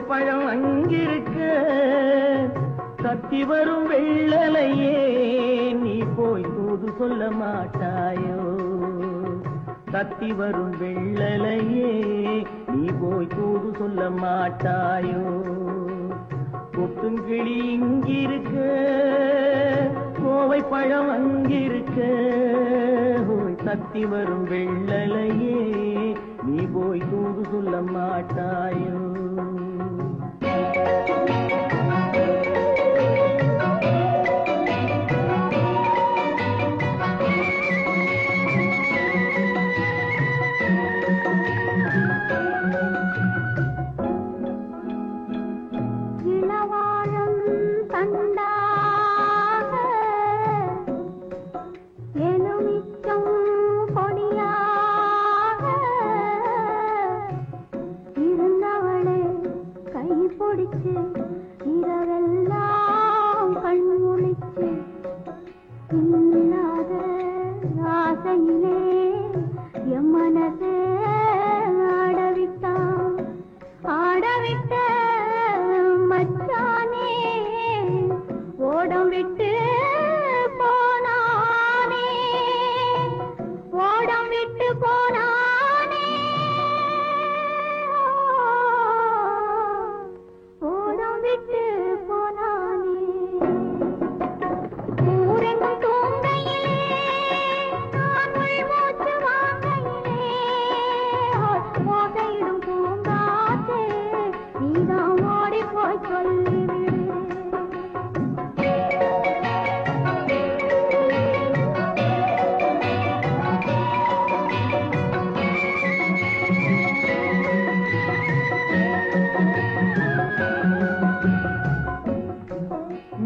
பழம் அங்கிருக்க தத்தி வரும் வெள்ளலையே நீ போய் தூது சொல்ல மாட்டாயோ தத்தி வரும் வெள்ளலையே நீ போய் தூது சொல்ல மாட்டாயோ கொட்டுங்கிளி இங்கிருக்க கோவை பழம் அங்கிருக்க தத்தி வரும் வெள்ளலையே நீ போய் தூது சொல்ல மாட்டாயோ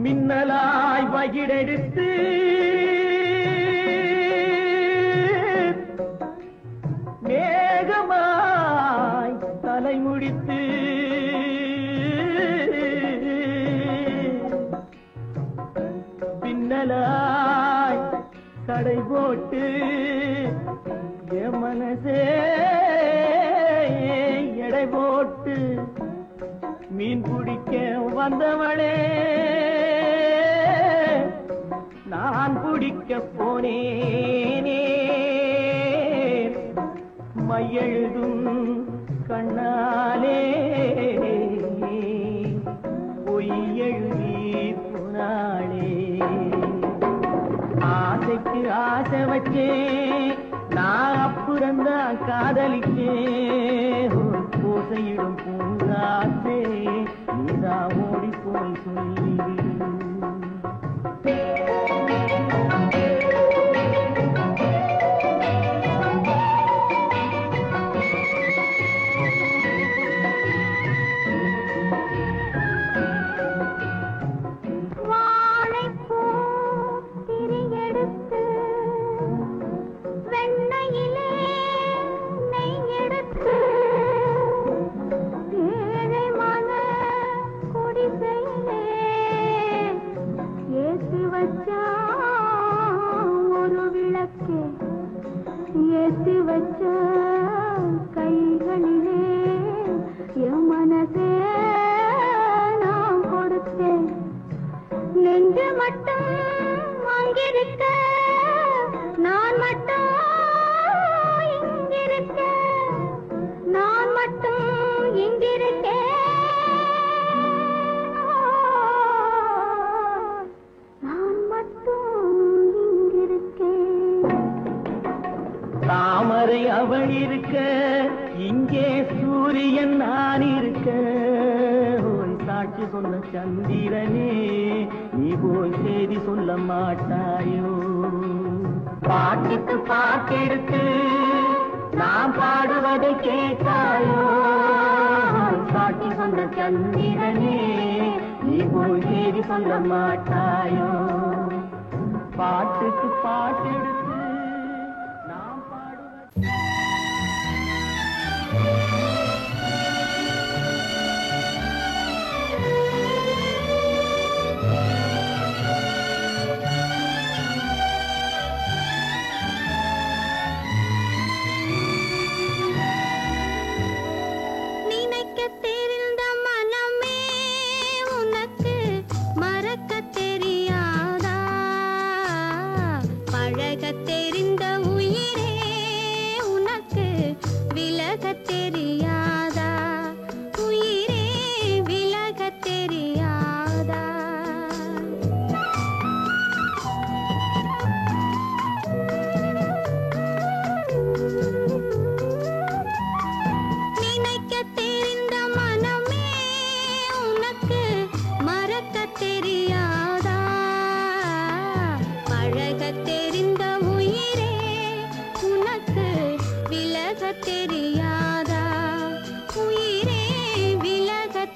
மின்னலாய் வகிடெடுத்து மேகமாய் தலைமுடித்து பின்னலாய் கடை போட்டு என் மனசே எடை போட்டு மீன் பிடிக்க வந்தவளே நான் பிடிக்க போனேனே மையெழுதும் கண்ணாலே பொய் எழுதி போனாளே ஆசைக்கு ஆசை வச்சே நான் அப்புறந்தான் காதலிக்கே பூசையிடும் பூங்காத்தே நீதா ஓடி போய் சொல்லிவிடு ஏத்தி வச்ச கைகளிலே என் மனசே நான் கொடுத்தேன் நெஞ்சு மட்டும் அங்கிருக்க நான் மட்டும் இங்கிருக்க நான் மட்டும் இங்கிருக்கேன் தாமரை அவள் இருக்க இங்கே சூரியன் நான் இருக்க சாட்சி சொன்ன சந்திரனே நீ போய் செய்தி சொல்ல மாட்டாயோ பாட்டுக்கு பாட்டெடுத்து நான் பாடுவதை கேட்டாயோ சாட்சி சொன்ன சந்திரனே நீ போய் செய்தி சொல்ல மாட்டாயோ பாட்டுக்கு பாட்டெடுத்து நினைக்க தெரிந்த மனம்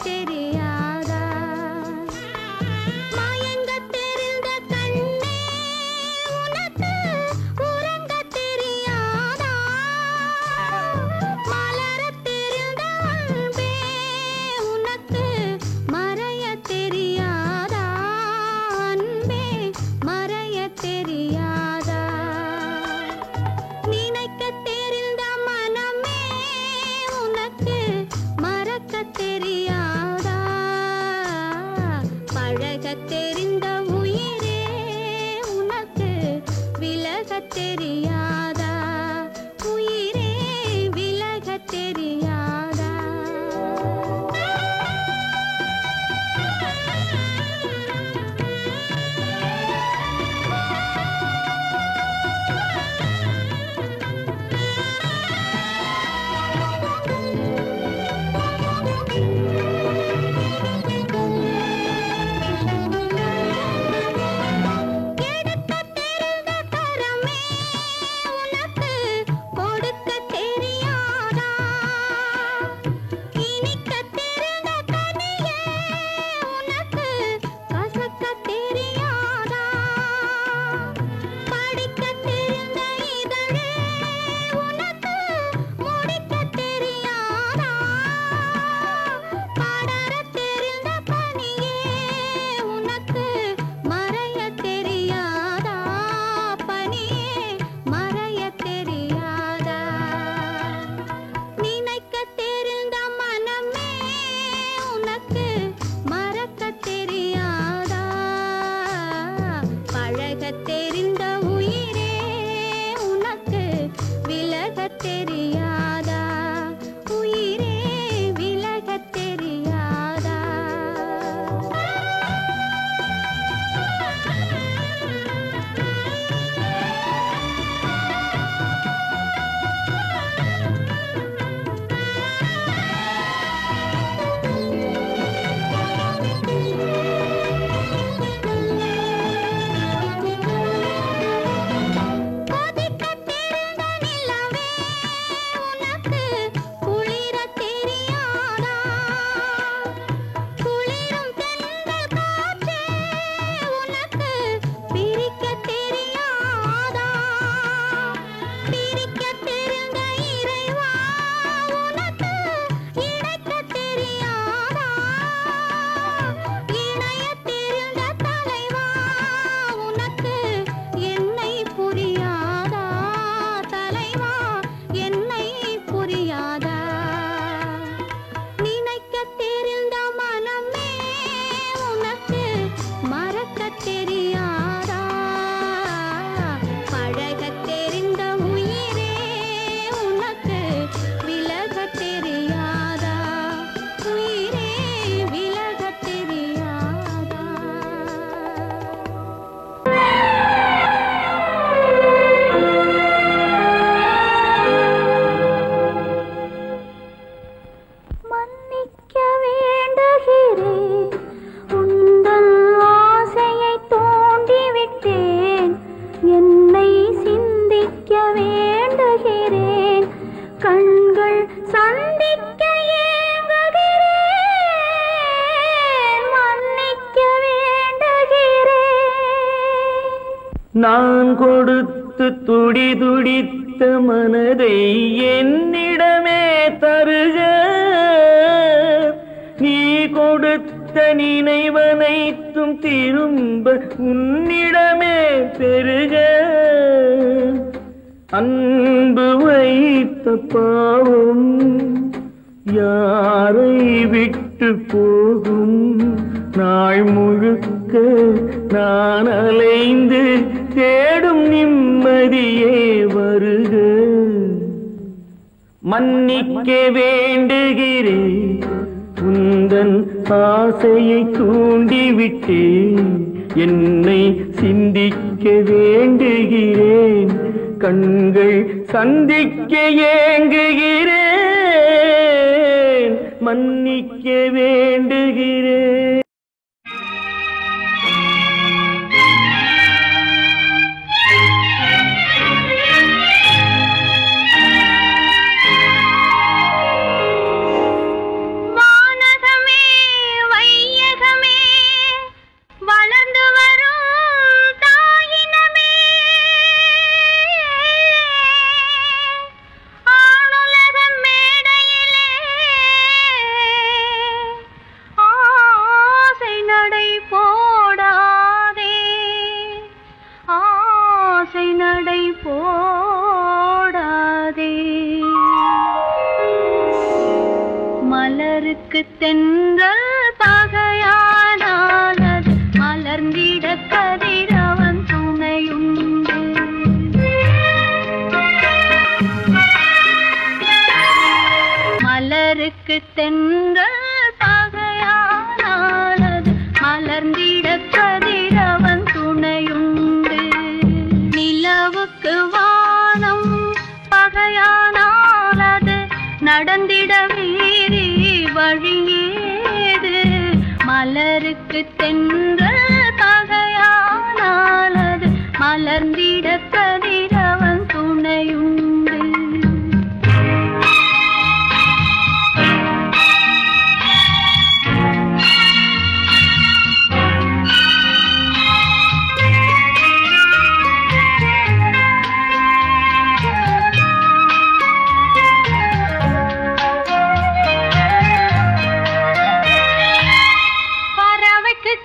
தெரியாதா? மயங்க தெரிந்த கண்ணே உனக்கு உறங்க தெரியாதா? மலர தெரிந்த அன்பே உனக்கு மறைய தெரியாதா? அன்பே மறைய தெரியாதா? நினைக்க தெரிந்த மனமே உனக்கு மறக்க தெரியாதா? பழக தெரிந்த உயிரே உனக்கு விலக தெரியாதா? உயிரே விலக தெரியாதா? எடுக்க தெரிந்த கரமே உனக்கு கொடுக்க தெரியாதா? இனிக்க தெரிந்த கனியே உனக்கு கசக்க தெரியாதா? படிக்க தெரிந்த இதழே உனக்கு முடிக்க தெரியாதா? படர தெரிந்த பனியே உனக்கு மறைய தெரியாதா? பனியே மறைய தெரியாதா? நினைக்க தெரிந்த மனமே உனக்கு மறக்க தெரியாதா? பழக தெரிந்த உயிரே உனக்கு விலக தெரியாதா? உயிரே விலக தெரியாதா? கொதிக்க தெரிந்த நிலவே உனக்கு குளிர தெரியாதா? குளிரும் தென்றல் காற்றே உனக்கு பிரிக்க தெரியாதா? பிரிக்க தெரிந்த இறைவா உனக்கு இணைக்க தெரியாதா? இணைய தெரிந்த தலைவா உனக்கு என்னை புரியாதா? தலைவா என்னை புரியாதா? நினைக்க தெரிந்த மனமே உனக்கு மறக்க தெரியாதா? பழக தெரிந்த உயிரே உனக்கு விலக தெரியாதா? உயிரே விலக தெரியாதா? மன்னிக்க வேண்டுகிறேன், உந்தன் ஆசையை தூண்டிவிட்டேன். என்னை சிந்திக்க வேண்டுகிறேன், கண்கள் சந்திக்க ஏங்குகிறேன். மன்னிக்க வேண்டுகிறேன். நான் கொடுத்து துடி துடித்த மனதை என்னிடமே தருக. நீ கொடுத்த நினைவனைத்தும் திரும்ப உன்னிடமே பெருக. அன்பு வைத்த பாவம் யாரை விட்டு போகும்? நாள் முழுக்க நான் அலைந்து தேடும் நிம்மதியே வருக. மன்னிக்க வேண்டுகிறேன், உந்தன் ஆசையை தூண்டிவிட்டேன். என்னை சிந்திக்க வேண்டுகிறேன், கண்கள் சந்திக்க ஏங்குகிறேன். மன்னிக்க வேண்டுகிறேன். வானகமே மலருக்கு தென்றல் பகையானால் அது மலர்ந்திட கதிரவன் துணையுண்டு. மலருக்கு தென்றல் பகையானால் அது மலர்ந்திட கதிரவன் துணையுண்டு. நிலவுக்கு வானம் பகையானால் அது நடந்திட வேறே வழியேது. மலருக்கு தென்றல் பகையானால் அது மலர்ந்திட கதிரவன் துணையுண்டு.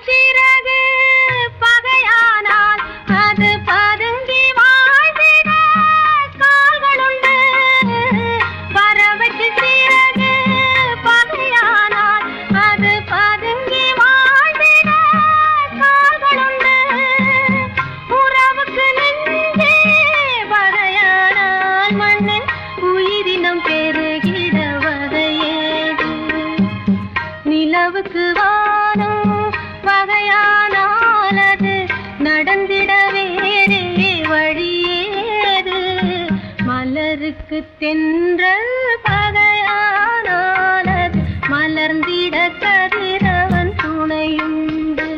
சிறகு பகையானால் அது பதுங்கி வாழ்ந்திட கால்களுண்டு. பறவைக்கு சிறகு பகையானால் அது பதுங்கி வாழ்ந்திட கால்களுண்டு. உறவுக்கு நெஞ்சே பகையானால் மண்ணில் உயிரினம் பெருகிட வகையேது. நிலவுக்கு வானம் பகையானால் அது நடந்திட வேறே வழியேது. மலருக்கு தென்றல் பகையானால் அது மலர்ந்திட கதிரவன் துணையுண்டு.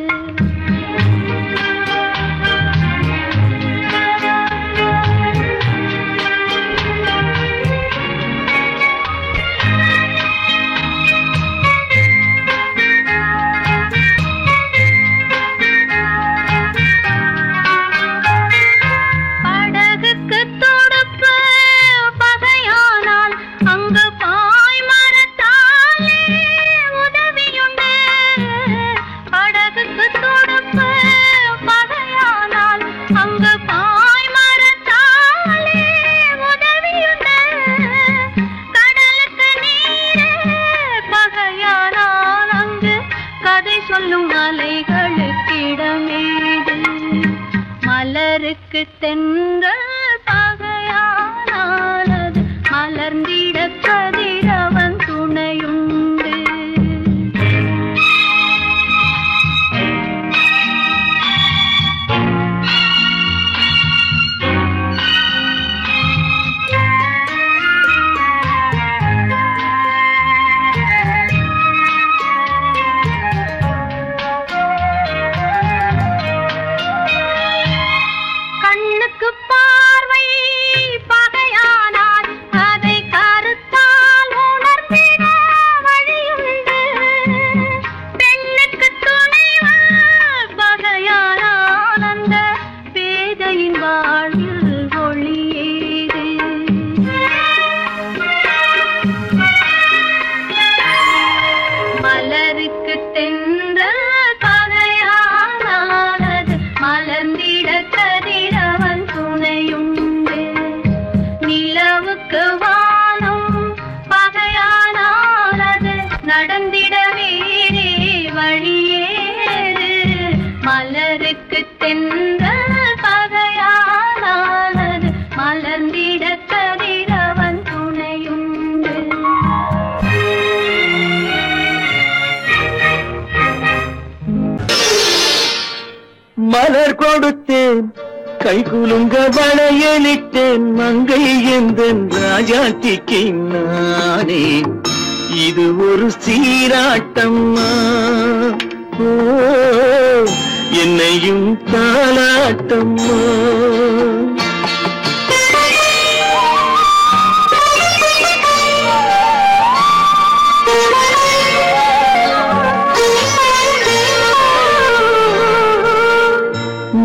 சொல்லும் அலைகளுக்கிடமேது. மலருக்கு தென்றல் பகையானால் அது மலர்ந்திட கதிரவன் துணையுண்டு. பார்வை பகையானால் அதை கருத்தால் உணர்த்திட வழியுண்டு. பெண்ணுக்கு துணைவன் பகையானால் அந்த பேதையின் வாழ்வில் ஒளியேது. மலருக்கு தென்றல் பகையானால் அது மலர்ந்திட கதிரவன் துணையுண்டு. நிலவுக்கு வானம் பகையானால் அது நடந்திட வேறே வழியேது. மலருக்கு தென்றல் பகையானால் அது மலர்ந்திட கதிரவன் துணையுண்டு. மலர் கொடுத்தேன் கை குலுங்க வளையலிட்டேன் மங்கை எந்தன் ராஜாத்திக்கு நானே. இது ஒரு சீராட்டம்மா ஓ என்னையும் தாலாட்டம்மா.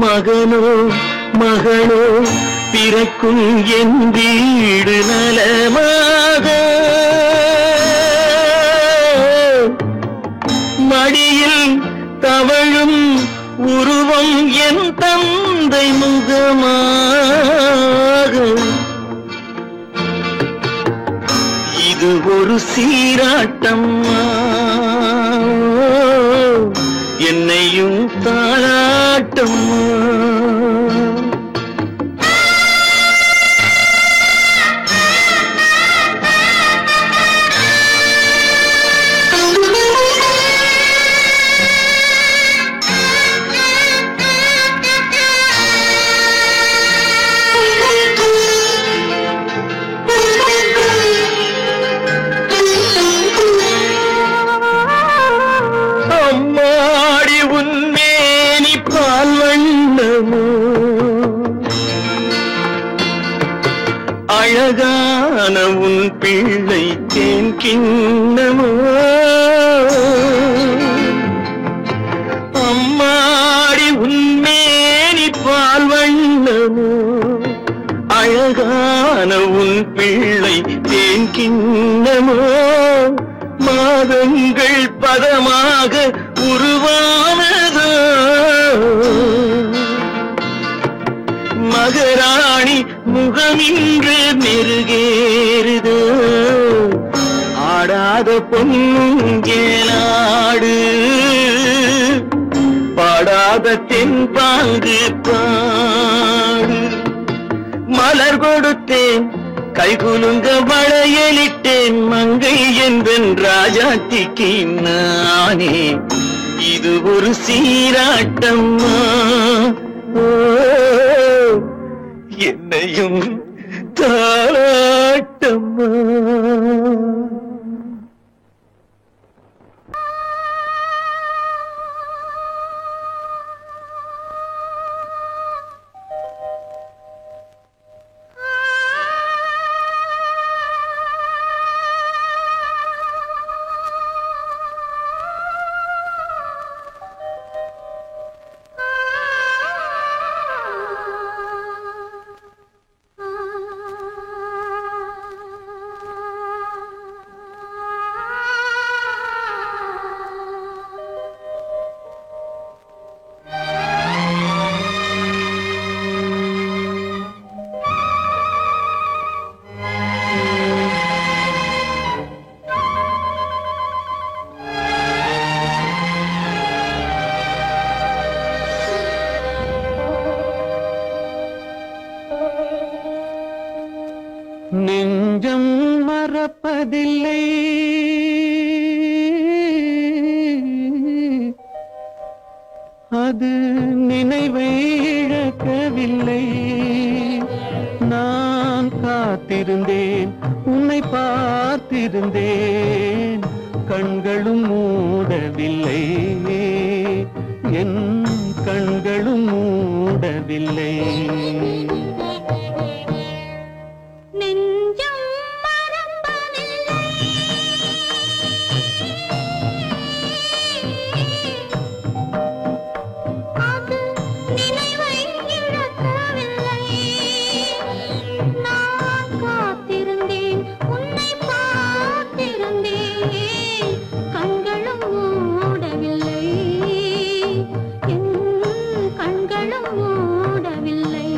மகனோ மகளோ பிறக்கும் என் வீடு நலமாக மடியில் தவழும் உருவம் என் தந்தை முகமாக இது ஒரு சீராட்டம்மா, என்னையும் தாராட்டம்மா. அழகான உன் பிள்ளை தேன் கிண்ணமோ, அம்மாடி உன்மேனி பால் வண்ணமோ. அழகான உன் பிள்ளை தேன் கிண்ணமோ, மாதங்கள் பதமாக உருவானதோ. மகராணி முகமின்று மெருகேறுதோ, ஆடாத பொன்னுங்கேலாடு, பாடாத தென்பாங்கு பாடு. மலர் கொடுத்தேன் கைகுலுங்க வளையலிட்டேன், மங்கை என்பன் ராஜாத்திக்கு நானே. இது ஒரு சீராட்டம்மா, என்னையும் தாராட்டம்மா. நெஞ்சம் மறப்பதில்லை, அது நினைவை இழக்கவில்லை. நான் காத்திருந்தேன், உன்னை பார்த்திருந்தேன், கண்களும் மூடவில்லை, என் கண்களும் மூடவில்லை. கண்களும் மூடவில்லை.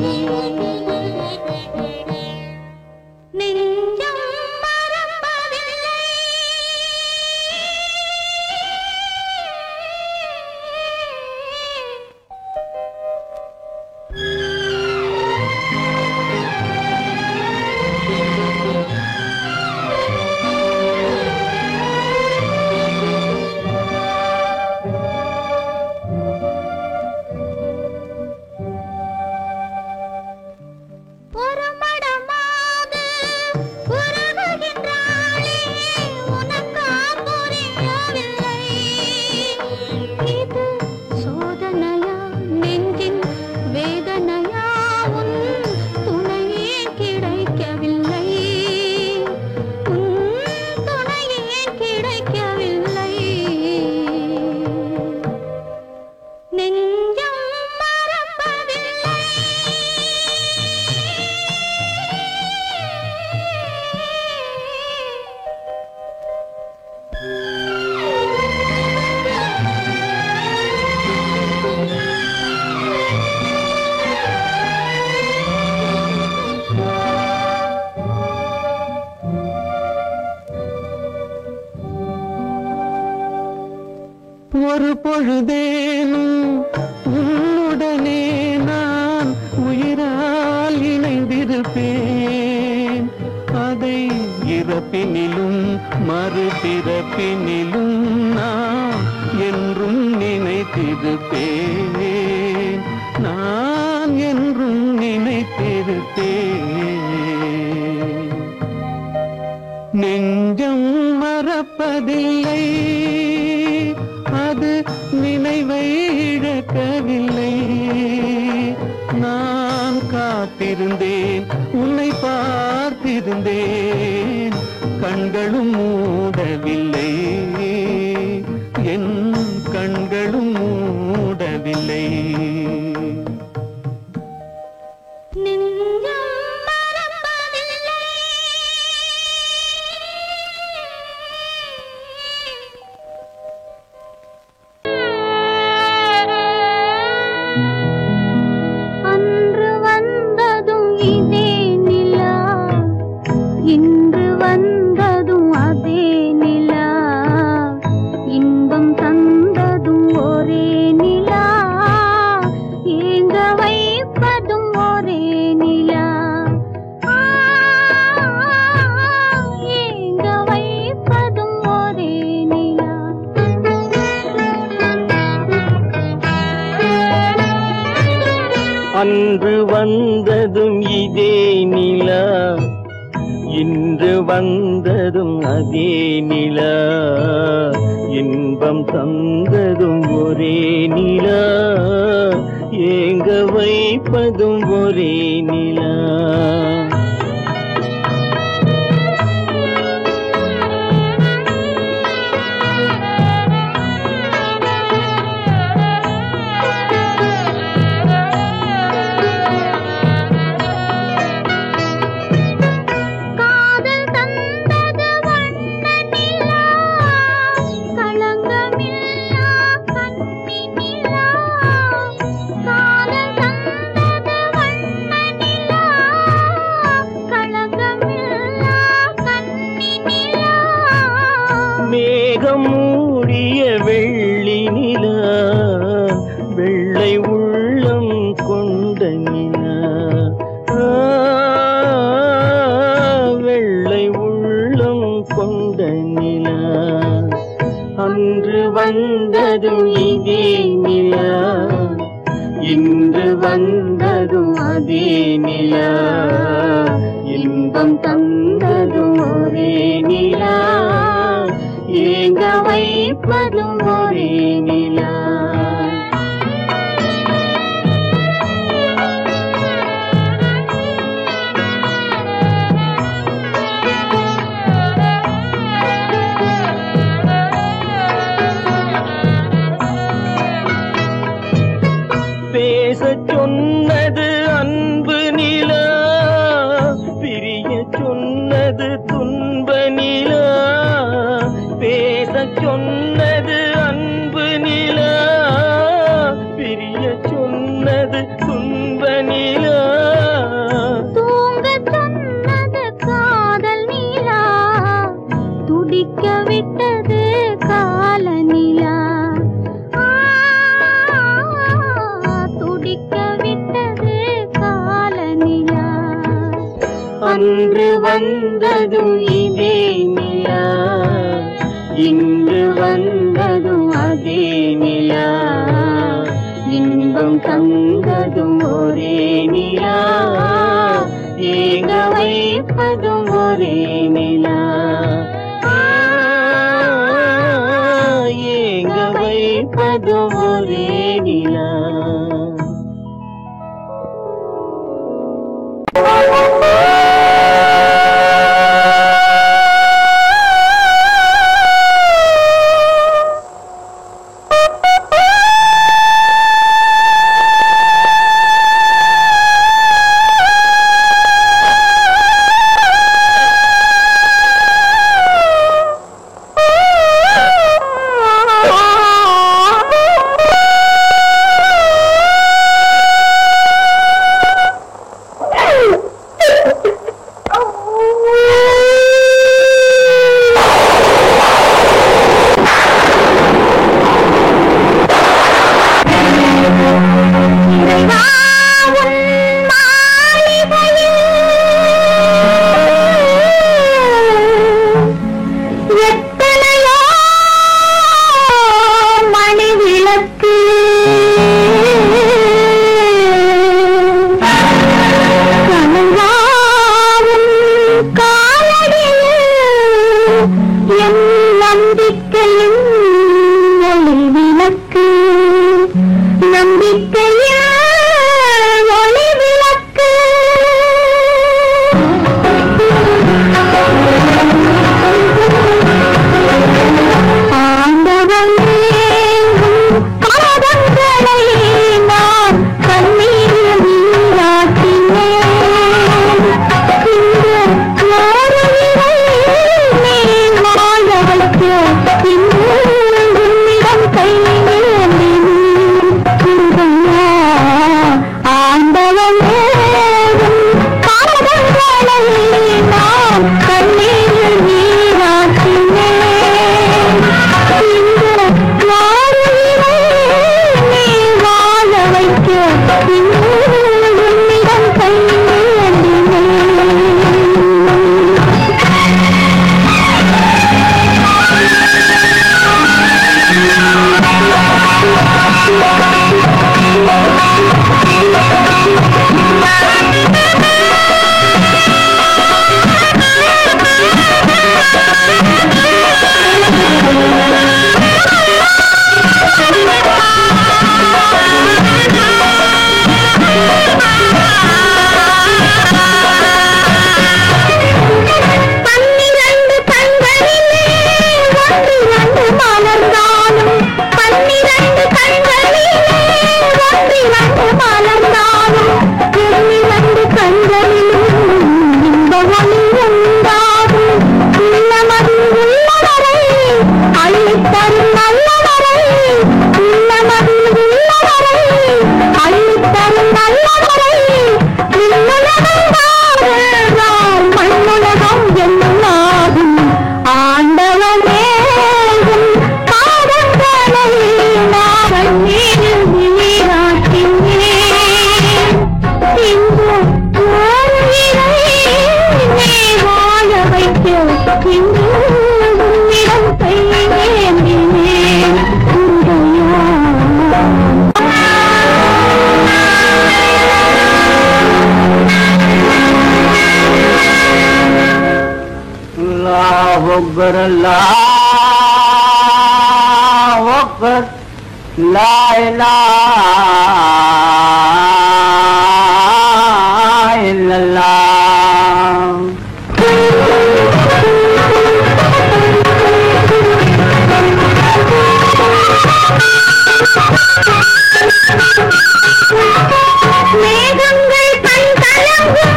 ஒரு பொழுதேனும் உன்னுடனே நான் உயிரால் இணைந்திருப்பேன். அதை இறப்பினிலும் மறுபிறப்பினிலும் நான் என்றும் நினைத்திருப்பேன். நான் என்றும் நினைத்திருப்பேன். நெஞ்சம் மறப்பதில்லை, அது நினைவை இழக்கவில்லை. நான் காத்திருந்தேன், உன்னை பார்த்திருந்தேன், கண்களும் மூடவில்லை, என் கண்களும் மூடவில்லை. அன்று வந்ததும் இதே நிலா, இன்று வந்ததும் அதே நிலா, இன்பம் தந்ததும் ஒரே நிலா, ஏங்க வைப்பதும் ஒரே நிலா. மேகம் மூடிய வெள்ளி நிலா, வெள்ளை உள்ளம் கொண்ட நிலா, வெள்ளை உள்ளம் கொண்ட நிலா. அன்று வந்ததும் இதே நிலா, இன்று வந்ததும் அதே நிலா, இன்பம் தந்ததும் ஒரே நிலா, ஏங்க வைப்பதும் ஒரே நிலா. பேசச் சொன்னது அன்பு நிலா, பிரிய சொன்னது துன்ப நிலா. பேசச் சொன்னது அன்பு நிலா, பிரிய சொன்னது துன்ப நிலா. தூங்கச் சொன்னது காதல் நிலா, துடிக்க விட்டது கால நிலா, துடிக்க விட்டது கால நிலா. அன்று வந்ததும் இதே நிலா, இன்று வந்ததும் அதே நிலா, இன்பம் தந்ததும் ஒரே நிலா, ஏங்க வைப்பதும் ஒரே நிலா, ஏங்க வைப்பதும் ஒரே நிலா. أكبر الله أكبر لا إله إلا الله மேகங்கள் கண் கலங்கும்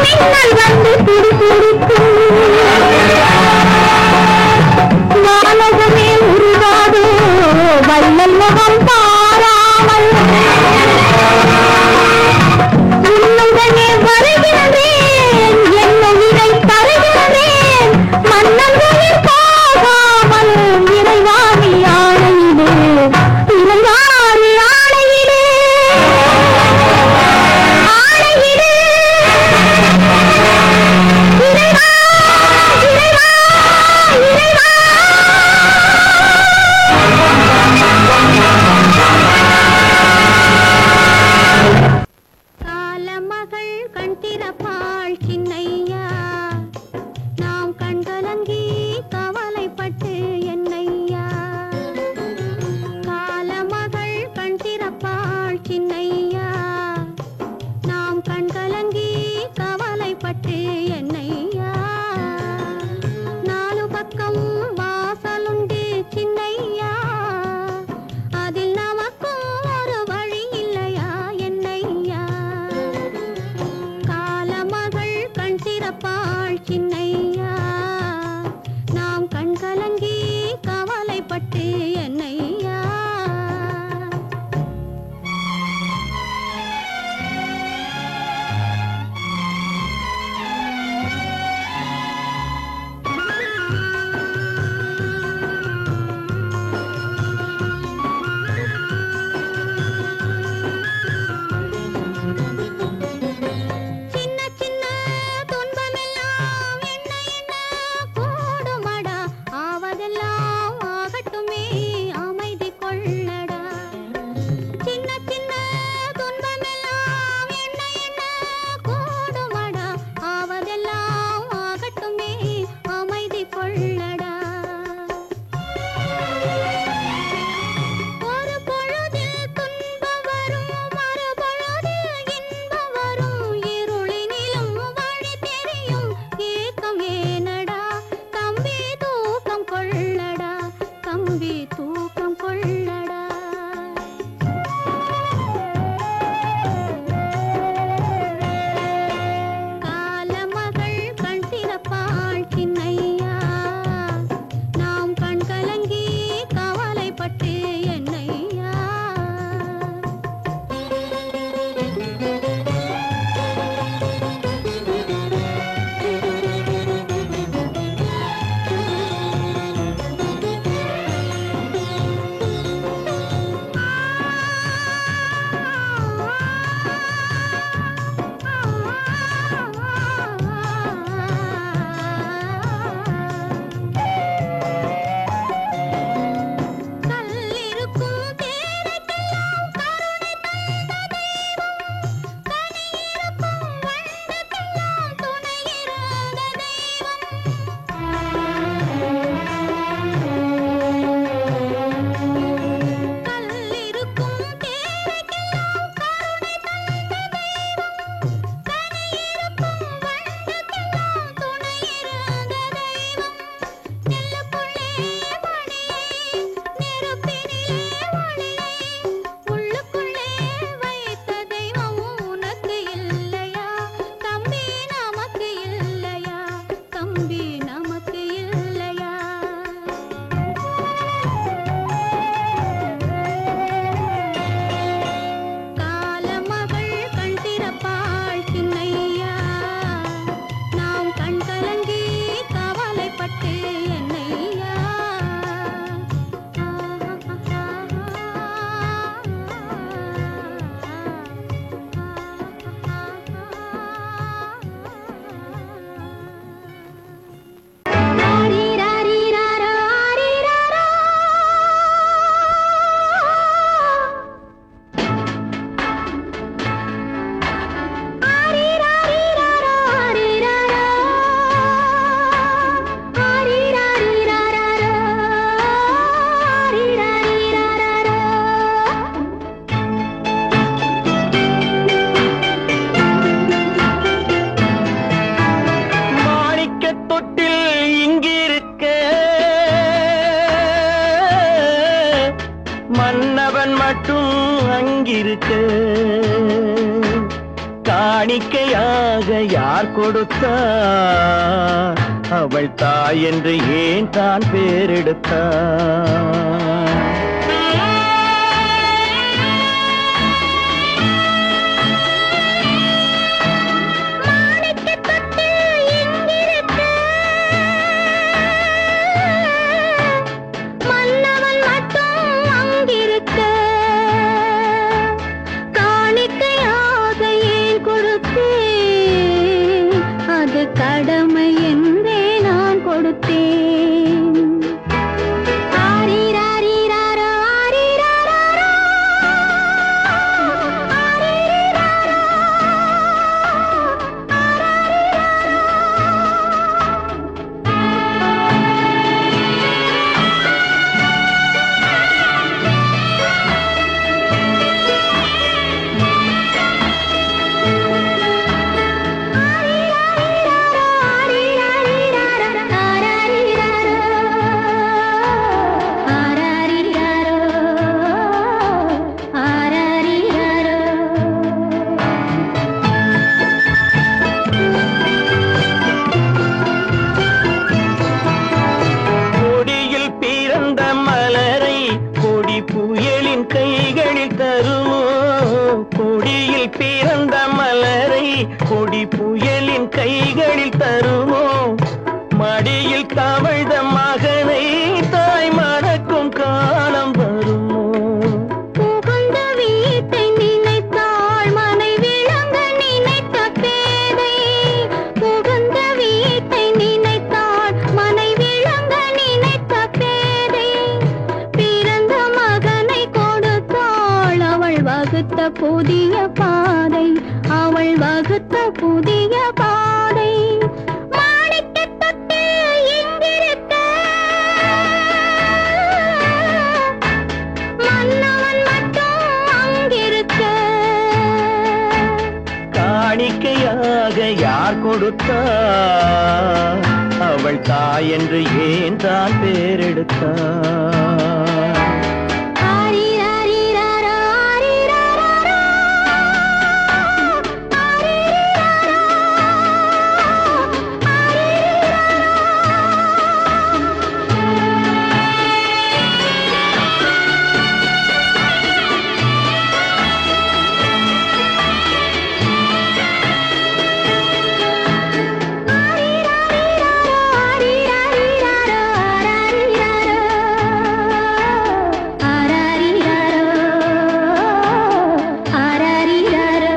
மின்னல் வந்து துடிதுடிக்கும் வானகமே உருகாதோ வள்ளல் முகம் பாராமல் உன்னுடனே வருகின்றேன் என்ன விடை தருகின்றேன் மன்னங்களில் போகாமல் இறைவாணி ஆணையிலே இறைவாணி ஆணையிலே ஆணையிலே இறைவா இறைவா இறைவா காலமகள் கண் திறப்பாள் சின்னையா நாம் கண்கலங்கி கவலைப்பட்டு என்னையா காலமகள் கண் திறப்பாள் சின்னையா நாம் கண்கலங்கி கவலைப்பட்டு என்னையா நாலு பக்கம் வாசலுண்டு சின்னையா அதில் நமக்கும் ஒரு வழி இல்லையா என்னையா காலமகள் கண் திறப்பாள் சின்னையா நாம் கண்கலங்கி கவலைப்பட்டு என்னையா சின்ன சின்ன துன்பமெல்லாம் என்ன என்ன கூடுமடா ஆவதெல்லாம் ஆகட்டுமே அமைதி கொள்ளடா சின்ன சின்ன துன்பமெல்லாம் என்ன என்ன கூடுமடா ஆவதெல்லாம் ஆகட்டுமே அமைதி கொள்ளடா ஒரு பொழுதில் துன்பம் வரும் மறுபொழுதில் இன்பம் வரும் இருளினிலும் வழி தெரியும் ஏக்கம் ஏனடா தம்பி தூக்கம் கொள்ளடா தம்பி தூக்கம் கொள்ளடா காலமகள் கண் திறப்பாள் சின்னையா நாம் கண் கலங்கி கவலைப்பட்டு என்னையா மன்னவன் மட்டும் அங்கிருக்க காணிக்கையாக யார் கொடுத்தார்? அவள் தாய் என்று ஏன் தான் பேரெடுத்தார்? கடமை என்றே நான் கொடுத்தேன். ஆரிராரிராரோ, ஆரிராரோ, ஆரிராரோ, புயலின் கைகளில் தருமோ? கொடியில் பிறந்த மலரை கொடி புயலின் கைகளில் தருமோ? மடியில் தவழ்ந்த மகனை தாய் மறக்கும் காலம் வருமோ? புகுந்த வீட்டை நினைத்தாள் மனை விளங்க நினைத்த பேதை. புகுந்த வீட்டை நினைத்தாள் மனை விளங்க நினைத்த பேதை. பிறந்த மகனை கொடுத்தாள் அவள் வகுத்த புதிய பாதை. அவள் வகுத்த புதிய பாதை. மாணிக்கத் தொட்டில் இங்கிருக்க மன்னவன் மட்டும் அங்கிருக்க. காணிக்கையாக யார் கொடுத்தார்? அவள் தாய் என்று ஏன் தான் பேரெடுத்தார்? ஆரிராரிராரோ, ஆரிராரோ, ஆரிராரோ,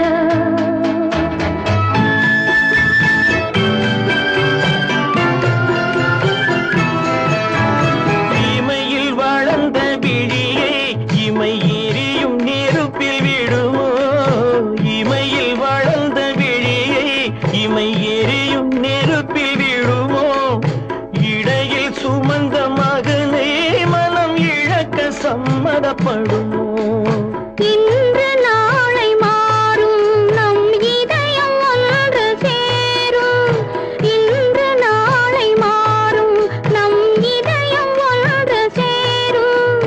இமையில் வளர்ந்த விழியை இமை எரியும் நெருப்பில் விடுமோ? இமையில் வளர்ந்த விழியை இமை எரியும் நெருப்பில் விடுமோ? இடையில் சுமந்த மகனை மனம் இழக்க சம்மதப்படுமோ? இன்று நாளை மாறும் நம் இதயம் ஒன்று சேரும். இன்று நாளை மாறும் நம் இதயம் ஒன்று சேரும்.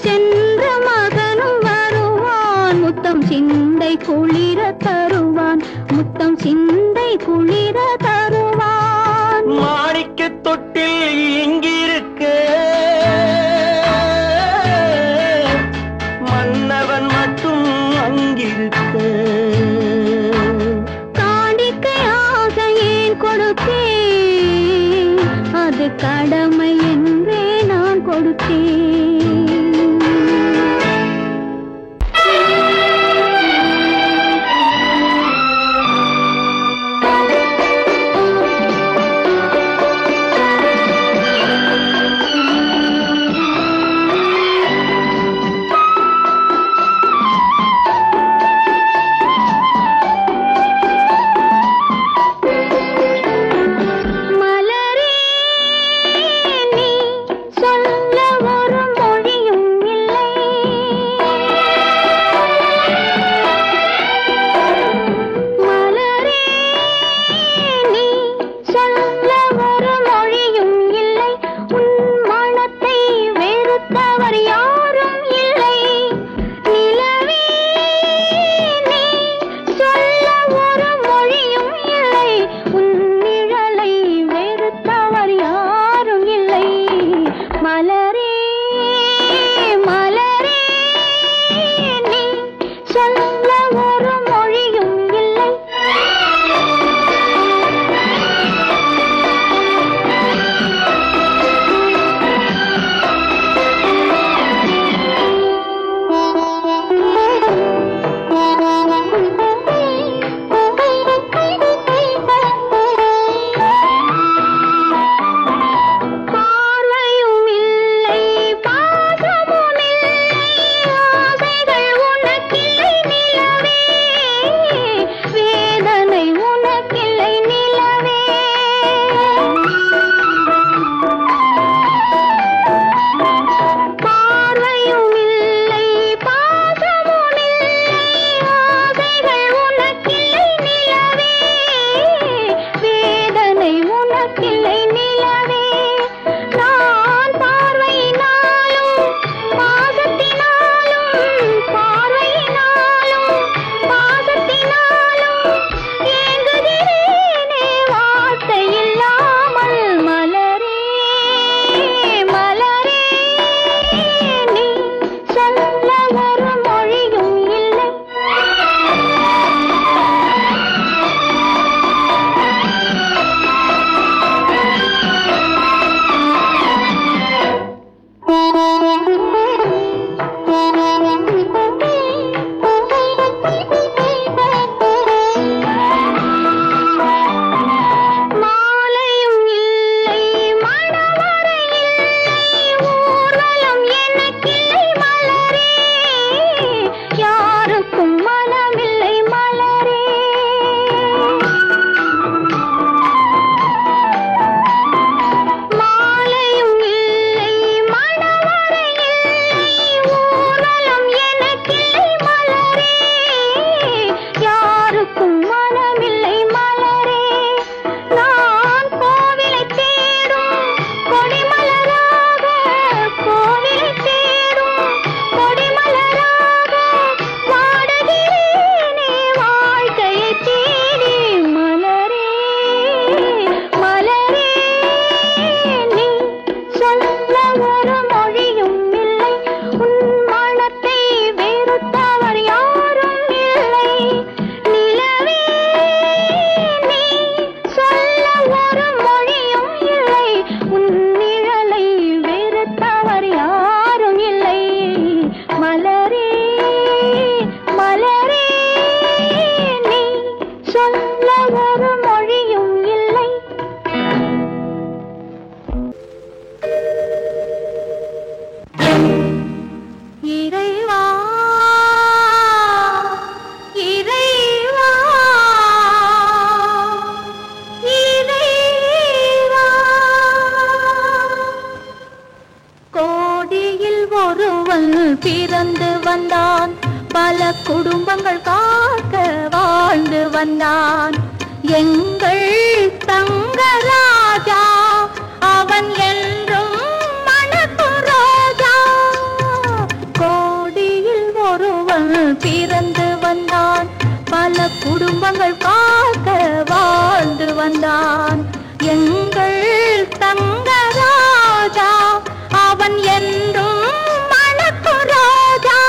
சென்ற மகனும் வருவான் முத்தம் சிந்தை குளிர தருவான். முத்தம் சிந்தை குளிர தருவான். மாணிக்கத் தொட்டில் இங்கிருக்க மன்னவன் மட்டும் அங்கிருக்க. காணிக்கையாக ஏன் கொடுத்தேன்? அது கடமை என்றே நான் கொடுத்தேன். மலரே நீ சொல்ல ஒரு ஒருவன் பிறந்து வந்தான், பல குடும்பங்கள் காக்க வாழ்ந்து வந்தான். எங்கள் தங்கராஜா அவன் என்றும் மணக்கு ரோஜா. கோடியில் ஒருவன் பிறந்து வந்தான், பல குடும்பங்கள் காக்க வாழ்ந்து வந்தான். எங்கள் தங்கராஜா அவன் என்றும் மணக்கு ரோஜா.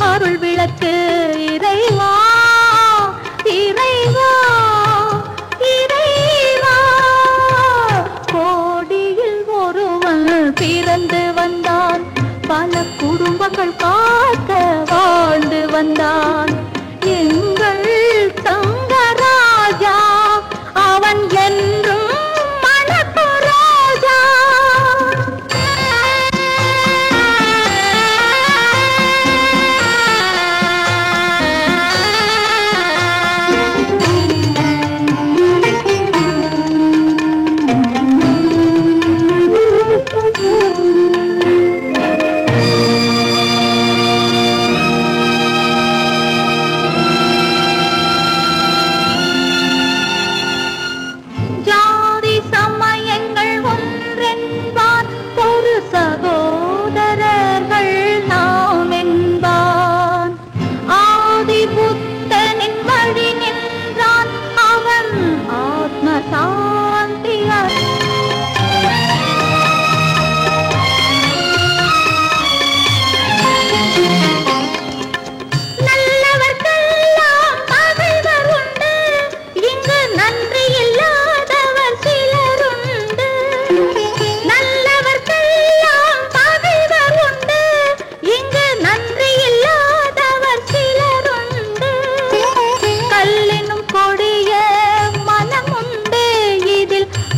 அருள் விளக்கு இறைவா இறைவா இறைவா. கோடியில் ஒருவன் பிறந்து வந்தான், பல குடும்பங்கள் காக்க வாழ்ந்து வந்தான். எங்கள் தங்கராஜா அவன் என்றும் மணக்கு ரோஜா.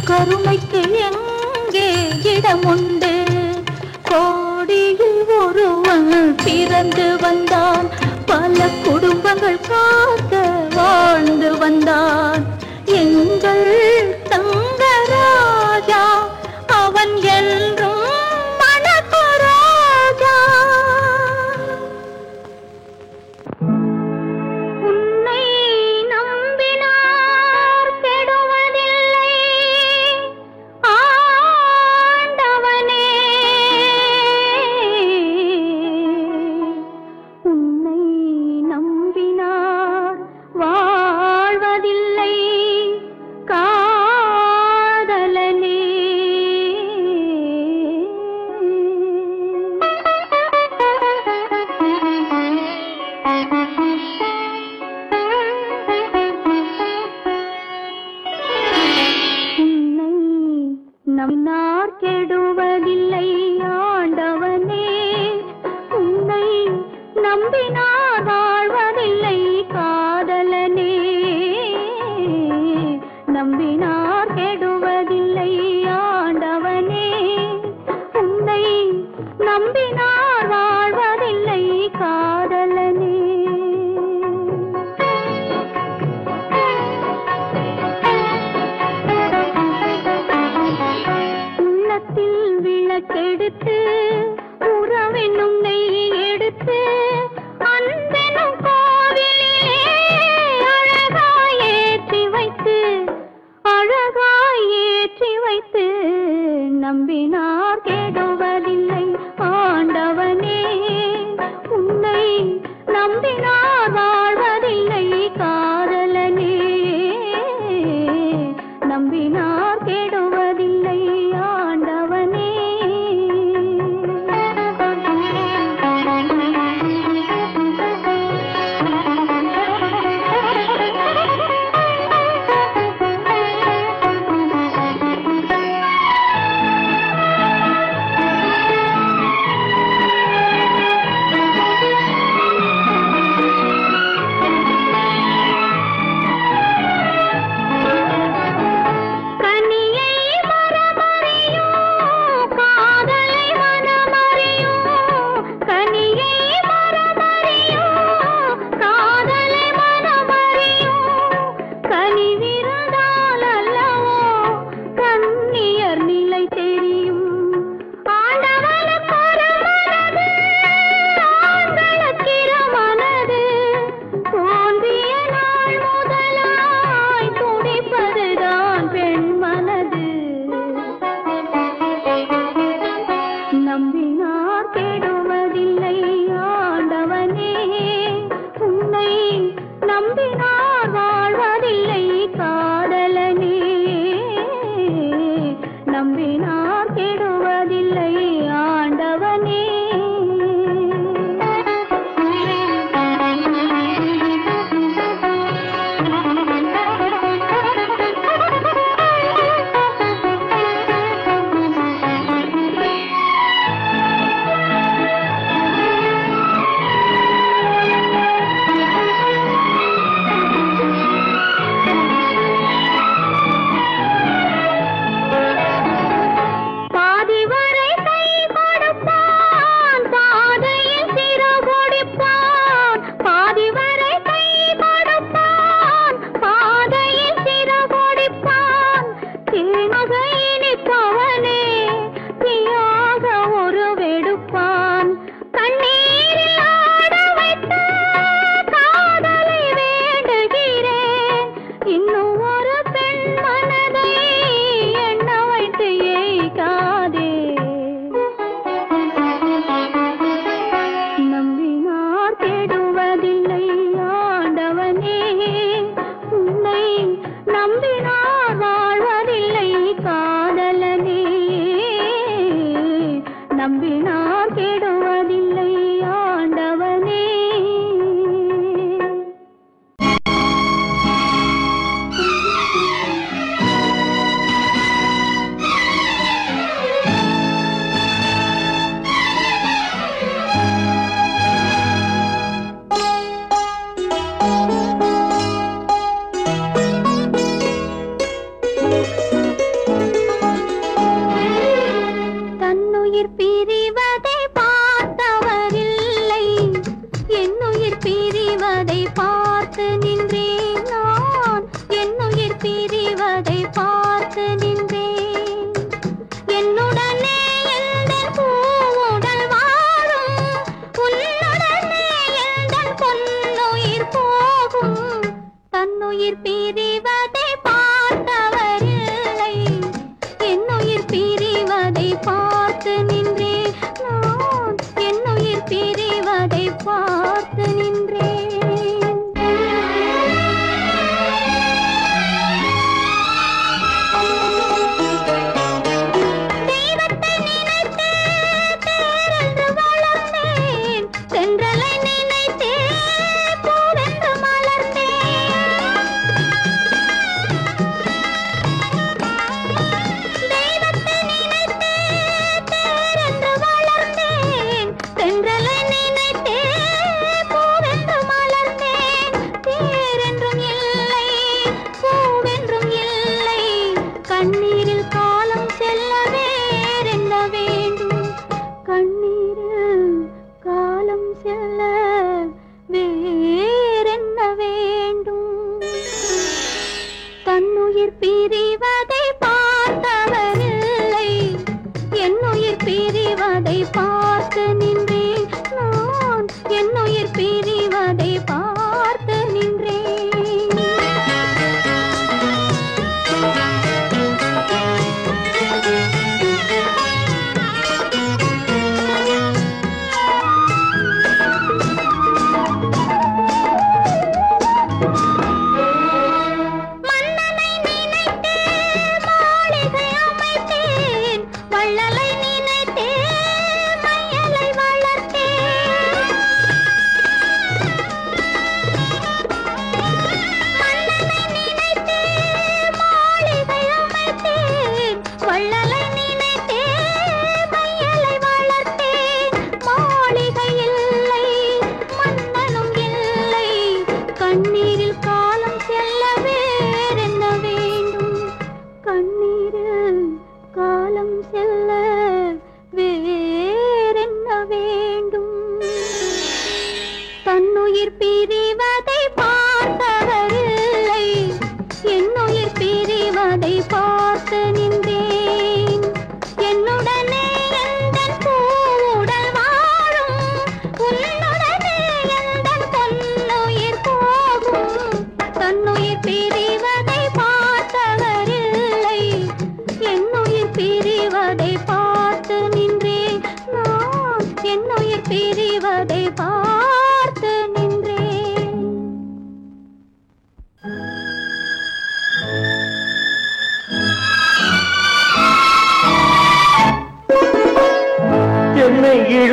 கருமைக்கு எங்கே இடமுண்டு? கோடியில் ஒருவன் பிறந்து வந்தான், பல குடும்பங்கள் காக்க வாழ்ந்து வந்தான். எங்கள் தங்கராஜா அவன் என்றும் மணக்கு ரோஜா. உன்னை நம்பினார் கெடுவதில்லை ஆண்டவனே, உன்னை நம்பினார் வாழ்வதில்லை காதலனே. உன்னை நம்பினார் கெடுவதில்லை ஆண்டவனே, உன்னை நம்பினார் வாழ்வதில்லை காதலனே. நம்பினார் கெடுவதில்லை ஆண்டவனே, உன்னை நம்பினார் வாழ்வதில்லை காதலனே. உள்ளத்தில் விளக்கெடுத்து உறவென்னும் நெய் எடுத்து அன்பெனும் கோவிலிலே அழகாய் ஏற்றி வைத்து நம்பினார் கெடுவதில்லை ஆண்டவனே, உன்னை நம்பினார் வாழ்வதில்லை காதலனே. நம்பினார் நம்பினார் கெடுவதில்லை ஆண்டவனே. நம்பினார் வாழ்வதில்லை.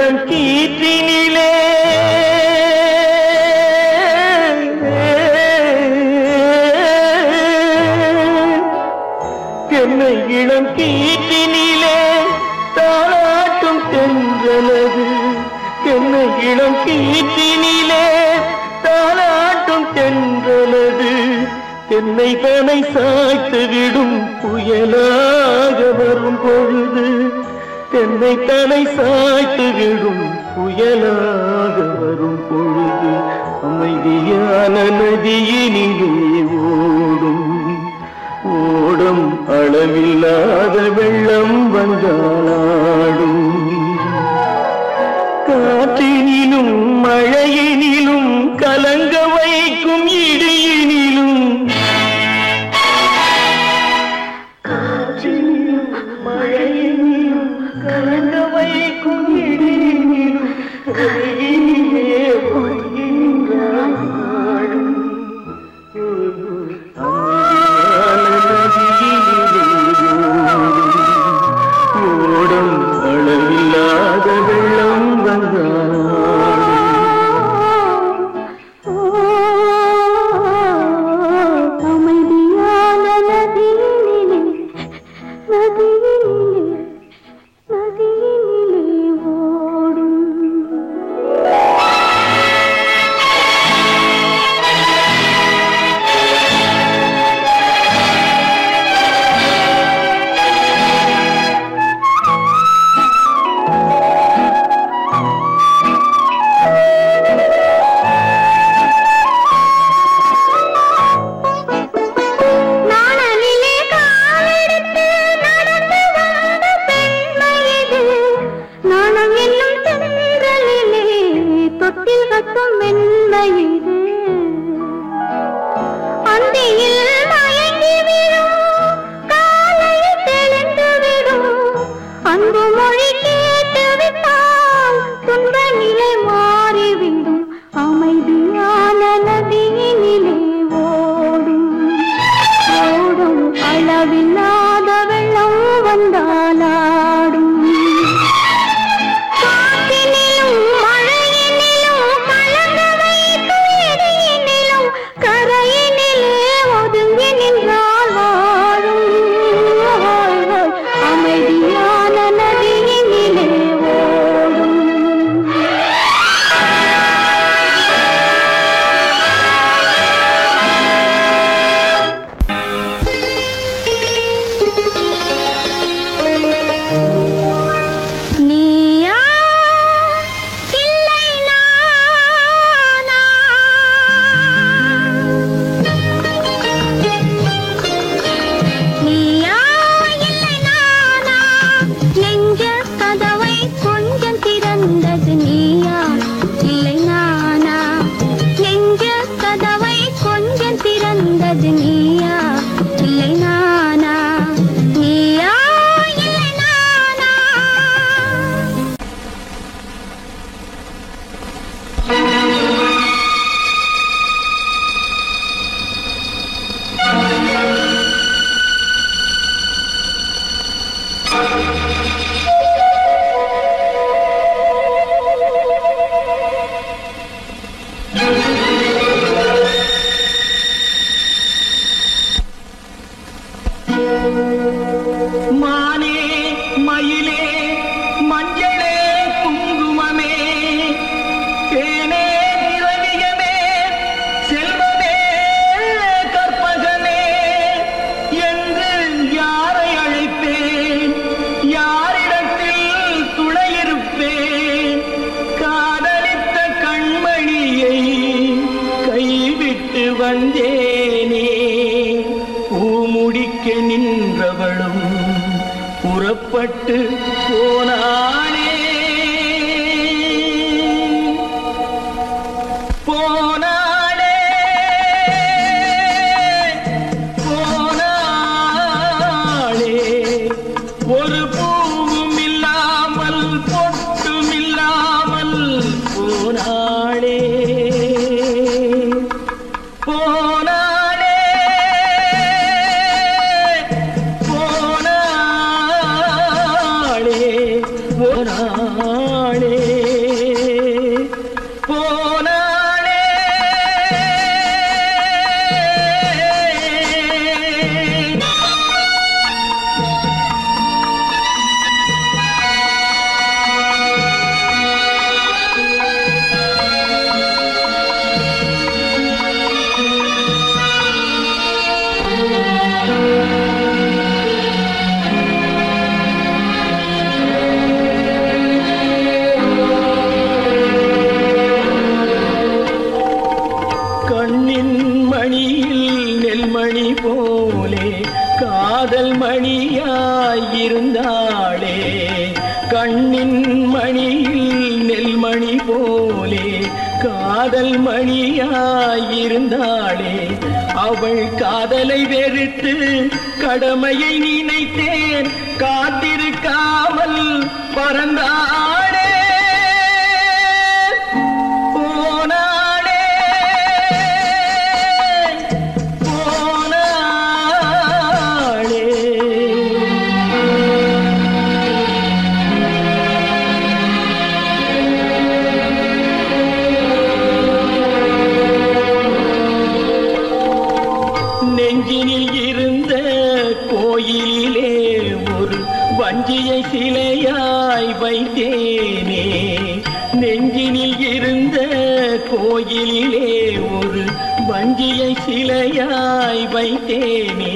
இளம் கீற்றினிலே தென்னை இளம் கீற்றினிலே தாளாட்டும் தென்றலது தென்னை இளம் கீற்றினிலே தாளாட்டும் தென்றலது தென்னை தனை சாய்த்து விடும் புயலாக வரும் பொழுது தென்னை தனை சாய்த்து விடும் புயலாக வரும் பொழுது அமைதியான நதியினிலே ஓடும் ஓடும் அளவில்லாத வெள்ளம் வந்தாடும் காற்றினிலும் மழையினிலும் கலங்க வைக்கும் இடியினிலும் காற்றினிலும் மழையினிலும் கலங்க வைக்கும் இடியினிலும் கரையினிலே ஒதுங்கின்றான் வாழும் ஓடும் அளவில்லாத வெள்ளம் வந்தாடும் அமைதியான நதியினிலே ஓடும் நாணலிலே காலெடுத்து நடந்து வந்த பெண்மை இது. நாணம் என்னும் தென்றலிலே தொட்டில் கட்டும் மென்மை இது. அந்தியில் மயங்கி விடும் காலையில் தெளிந்து விடும் அன்பு மொழி கேட்டு விட்டால் துன்ப நிலை மாறிவிடும் அமைதியான நதியினிலே ஓடும் ஓடும் அளவில்லாத வெள்ளம் வந்தாலாடும் காற்றினிலும் மழையினிலும் கலங்க வைக்கும் இடியினிலும் கரையினிலே ஒதுங்கி நின்றால் வாழும் அமைதியான நதியினிலே ஓடும் நீயா இல்லை நானா நீயா இல்லை நானா நெஞ்ச கதவை கொஞ்சம் திறந்தது நீயா இல்லை நானா நெஞ்ச கதவை கொஞ்சம் திறந்தது நீயா இல்லை நானா நீயா இல்லை நானா மானே மயிலே மஞ்சளே குங்குமமே தேனே திரவியமே செல்வமே கற்பகமே என்று யாரை அழைப்பேன் யாரிடத்தில் துணையிருப்பேன் காதலித்த கண்மணியை கைவிட்டு வந்தேனே பூமுடிக்க நின்றவளும் புறப்பட்டு போனாளே போனாளே போனாளே ஒரு பூவும் இல்லாமல் பொட்டும் இல்லாமல் போனாளே போனாளே போனாளே மணியாயிருந்தாளே கண்ணின் மணியில் நெல்மணி போலே காதல் மணியாயிருந்தாளே அவள் காதலை வெறுத்து கடமையை நினைத்தேன் காத்திருக்காமல் பறந்தாளே போனாளே போனாளே நெஞ்சினில் இருந்த கோயிலே ஒரு வஞ்சியை சிலையாய் வைத்தேனே நெஞ்சினில் இருந்த கோயிலே ஒரு வஞ்சியை சிலையாய் வைத்தேனே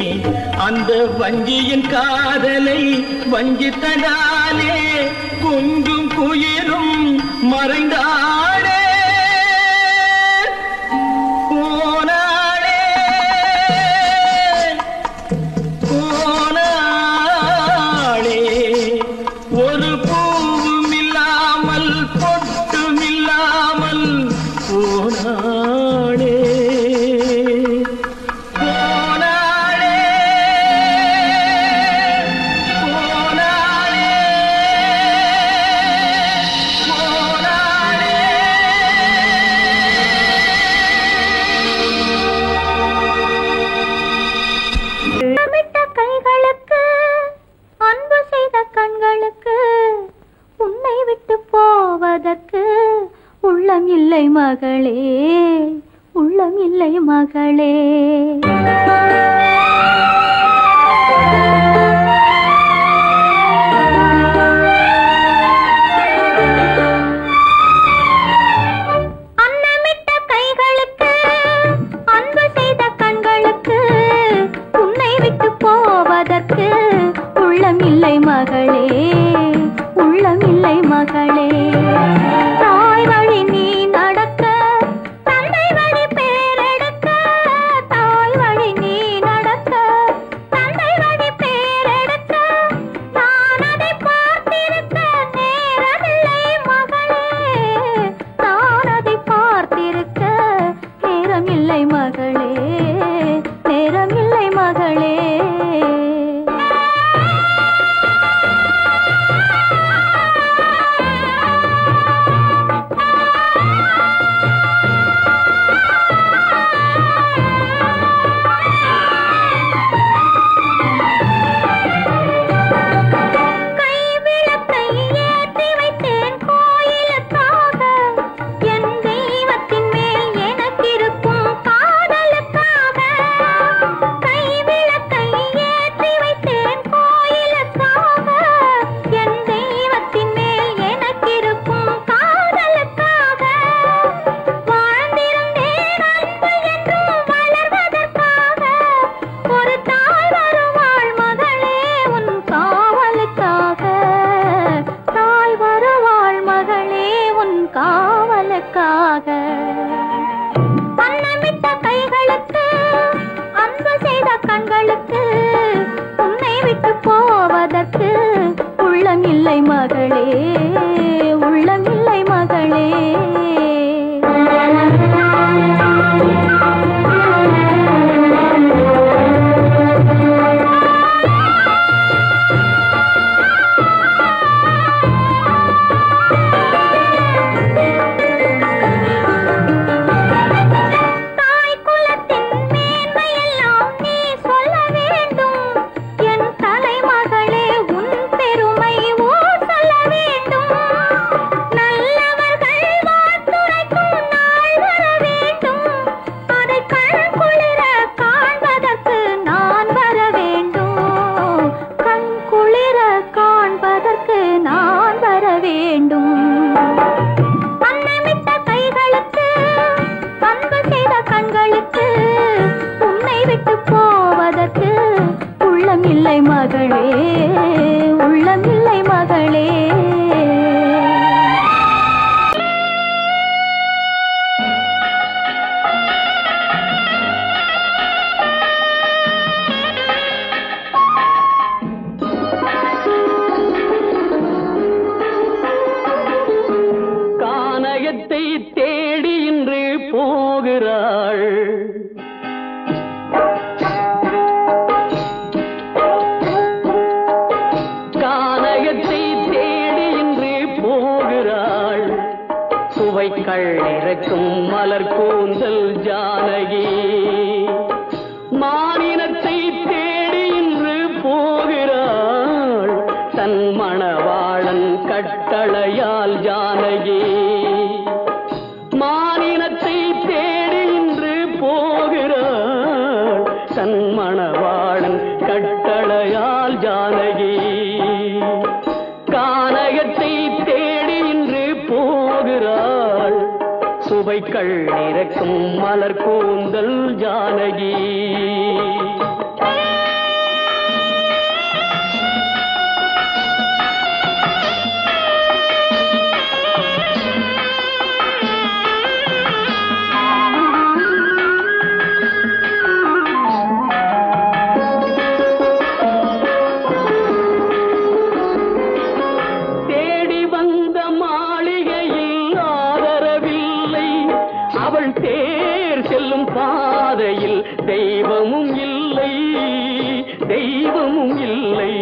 அந்த வஞ்சியின் காதலை வஞ்சித்ததாலே குஞ்சும் குயிலும் மறைந்தாளே போனாளே போனாளே ஒரு பூவும் இல்லாமல் பொட்டும் இல்லாமல் போனாளே போனாளே போனாளே முத்தமிட்ட கைகளுக்கு அன்பு செய்த கண்களுக்கு உன்னை விட்டு போவதற்கு உள்ளம் இல்லை மகளே உள்ளம் இல்லை மகளே அன்னமிட்ட கைகளுக்கு அன்பு செய்த கண்களுக்கு உன்னை விட்டு போவதற்கு உள்ளம் இல்லை மகளே உள்ளம் இல்லை மகளே தாய் வழி நீ நடக்க தந்தை வழி பேரெடுக்க தாய் வழி நீ நடக்க தந்தை வழி பேரெடுக்க நான் அதை பார்த்திருக்க நேரமில்லை மகளே நான் அதை பார்த்திருக்க நேரமில்லை மகளே நேரமில்லை மகளே கைவிளக்கை ஏற்றி வைத்தேன் கோயிலுக்காக என் தெய்வத்தின் மேல் எனக்கிருக்கும் காதலுக்காக கைவிளக்கை ஏற்றி வைத்தேன் கோயிலுக்காக என் தெய்வத்தின் மேல் எனக்கிருக்கும் காதலுக்காக வாழ்ந்திருந்தேன் அன்பு என்றும் வளர்வதற்காக ஒரு தாய் வருவாள் மகளே உன் காவலுக்காக தாய் வருவாள் மகளே உன் காவலுக்காக அன்னமிட்ட கைகளுக்கு அன்பு செய்த கண்களுக்கு உன்னை விட்டு போவதற்கு உள்ளம் இல்லை மகளே உள்ளம் இல்லை மகளே தாய் குலத்தின் மேன்மையெல்லாம் நீ சொல்ல வேண்டும் என் தலைமகளே உன் பெருமை ஊர் சொல்ல வேண்டும் நல்லவர்கள் வாழ்த்துரைக்கும் நாள் வர வேண்டும் அதை கண் குளிர காண்பதற்கு நான் வர வேண்டும் கண் குளிர காண்பதற்கு நான் வர வேண்டும் அன்னமிட்ட கைகளுக்கு அன்பு செய்த கண்களுக்கு உன்னை விட்டு போவதற்கு உள்ளம் இல்லை மகளே உள்ளம் இல்லை மகளே போகிறாள். கானகத்தை தேடி இன்று போகிறாள். சுவைக்கள் இறக்கும் மலர் கூந்தல் ஜானகி. மானினத்தை தேடி இன்று போகிறாள். தன் மணவாளன் கட்டளையால் ஜானகி. மானினத்தை தேடி இன்று போகிறாள். தன் மணவாளன் கட்டளையால் ஜானகி. கானகத்தை தேடி இன்று போகிறாள். சுவைக்கள் இறக்கும் மலர் கூந்தல் ஜானகி. பாதையில் தெய்வமும் இல்லை, தெய்வமும் இல்லை.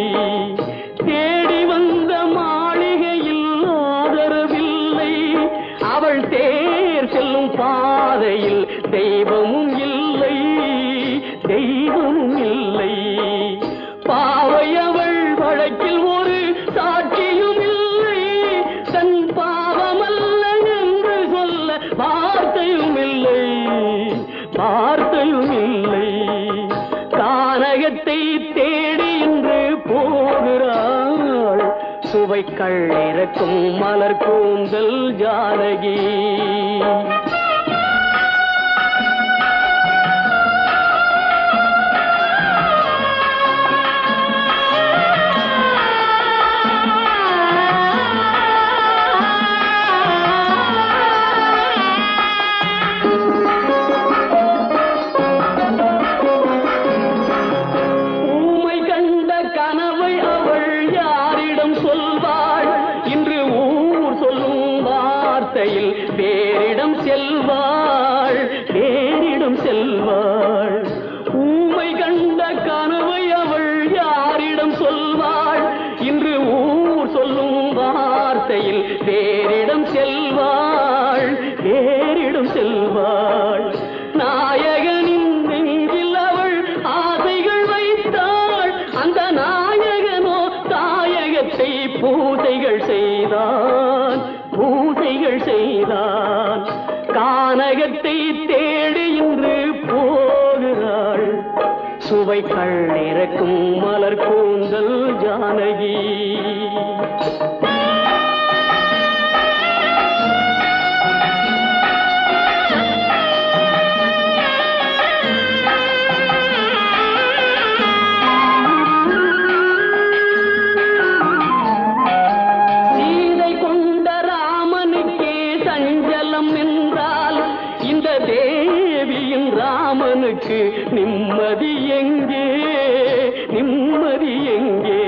தேடி வந்த மாளிகையில் ஆதரவில்லை. அவள் தேர் செல்லும் பாதையில் தெய்வமும் இல்லை, தெய்வமும் இல்லை. பாவை அவள் வழக்கில் ஒரு சாட்சியும் இல்லை. தன் பாவமல்ல என்று சொல்ல வார்த்தையும் இல்லை, வார்த்தையும் இல்லை. கானகத்தை தேடி இன்று போகிறாள். சுவைக்கள் இறக்கும் மலர் கூந்தல் ஜானகி. வேறிடம் செல்வாள், வேறிடம் செல்வாள். ஊமை கண்ட கனவை அவள் யாரிடம் சொல்வாள்? இன்று ஊர் சொல்லும் வார்த்தையில் வேறிடம் செல்வாள், வேறிடம் செல்வாள். நாயகனின் நெஞ்சில் அவள் ஆசைகள் வைத்தாள். அந்த நாயகனோ தாயகத்தை பூசைகள் செய்தான், பூசைகள் செய்தான். கானகத்தை தேடி இன்று போகிறாள். சுவைக்கள் இறக்கும் மலர் கூந்தல் ஜானகி. ராமனுக்கு நிம்மதி எங்கே, நிம்மதி எங்கே?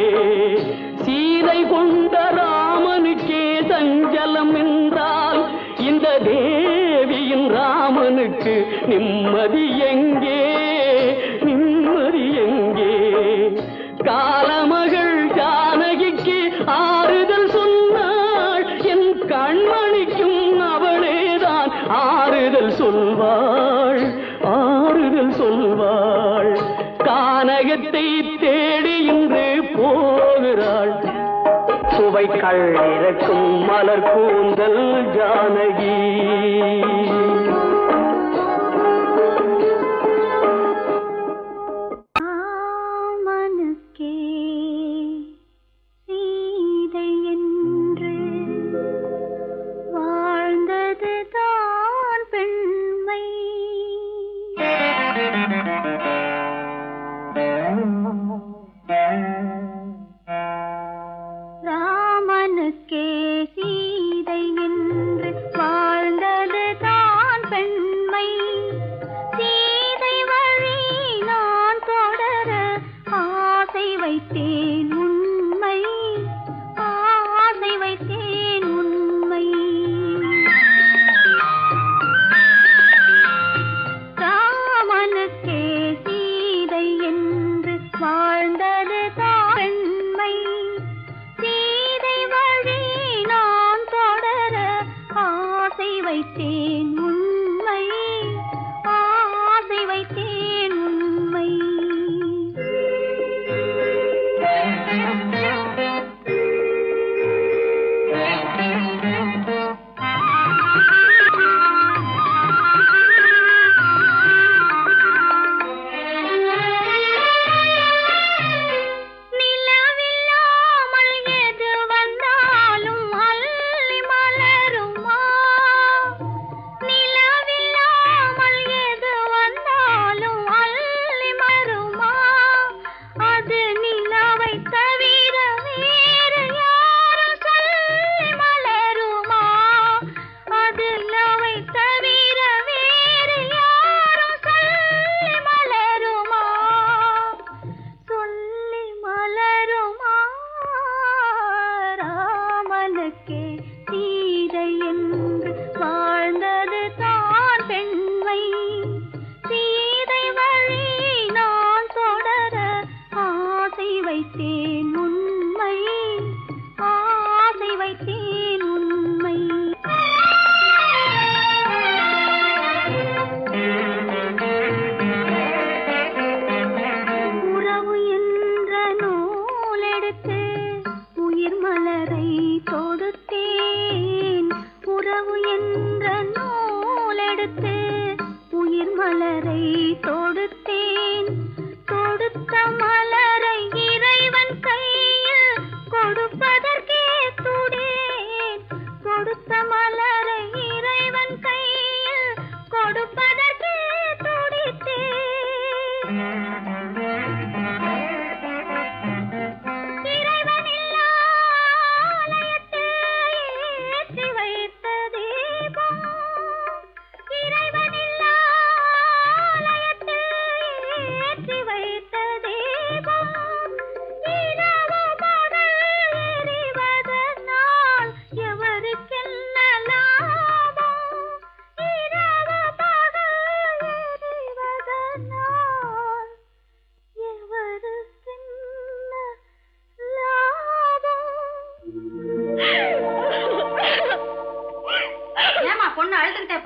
சீதை கொண்ட ராமனுக்கே சஞ்சலம் என்றால் இந்த தேவியின் ராமனுக்கு நிம்மதி எங்கே, நிம்மதி எங்கே? காலமகள் ஜானகிக்கு ஆறுதல் சொன்னாள். என் கண்மணிக்கும் அவளேதான் ஆறுதல் சொல்வாள், ஆறுதல் சொல்வாள். கானகத்தை தேடி இன்று போகிறாள். சுவைக்கள் இறக்கும் மலர் கூந்தல் ஜானகி.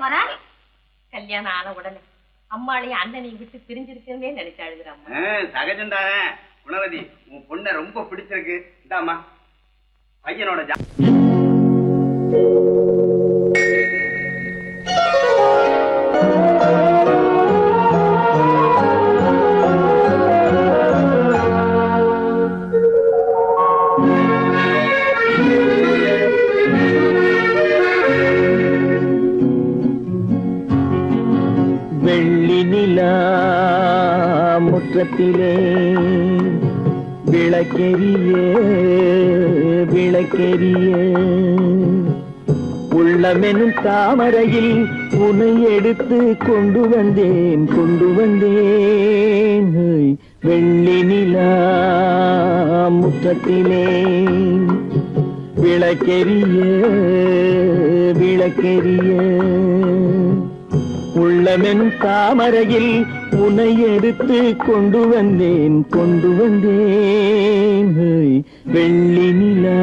போற? கல்யாணம் ஆன உடனே அம்மாளையும் அண்ணனையும் விட்டு பிரிஞ்சிருக்கே நினைச்சு அழுகுறாம்மா. சகஜம்தானே. குணவதி, உன் பொண்ணை ரொம்ப பிடிச்சிருக்கு. இந்தாமா பையனோட வெள்ளி நிலா முற்றத்திலே விளக்கெரிய விளக்கெரிய உள்ளமெனும் தாமரையில் உன்னை எடுத்து கொண்டு வந்தேன் வெள்ளி நிலா முற்றத்திலே விளக்கெரிய விளக்கெரிய உள்ளமெனும் தாமரையில் உன்னை எடுத்து கொண்டு வந்தேன் வெள்ளி நிலா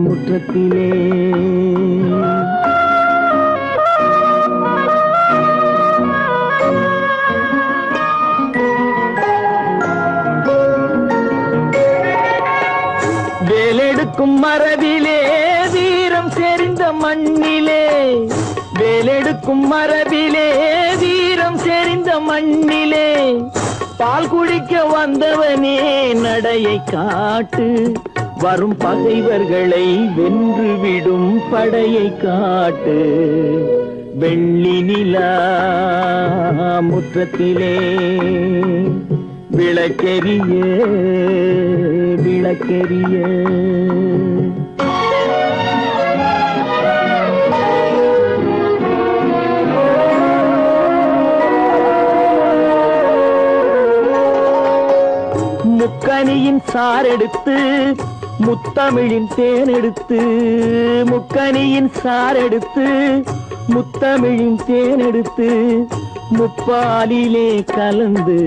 முற்றத்திலே. வேலெடுக்கும் மரபிலே வீரம் செறிந்த மண்ணிலே, வேலெடுக்கும் மரபிலே வீரம் செறிந்த மண்ணிலே, பால் குடிக்க வந்தவனே நடையை காட்டு, வரும் பகைவர்களை வென்று விடும் படையை காட்டு. வெள்ளி நிலா முற்றத்திலே விளக்கெரிய விளக்கெரிய முக்கனியின் சாரெடுத்து முத்தமிழின் தேனெடுத்து, முக்கனியின் சாரெடுத்து முத்தமிழின் தேனெடுத்து, முப்பாலிலே கலந்து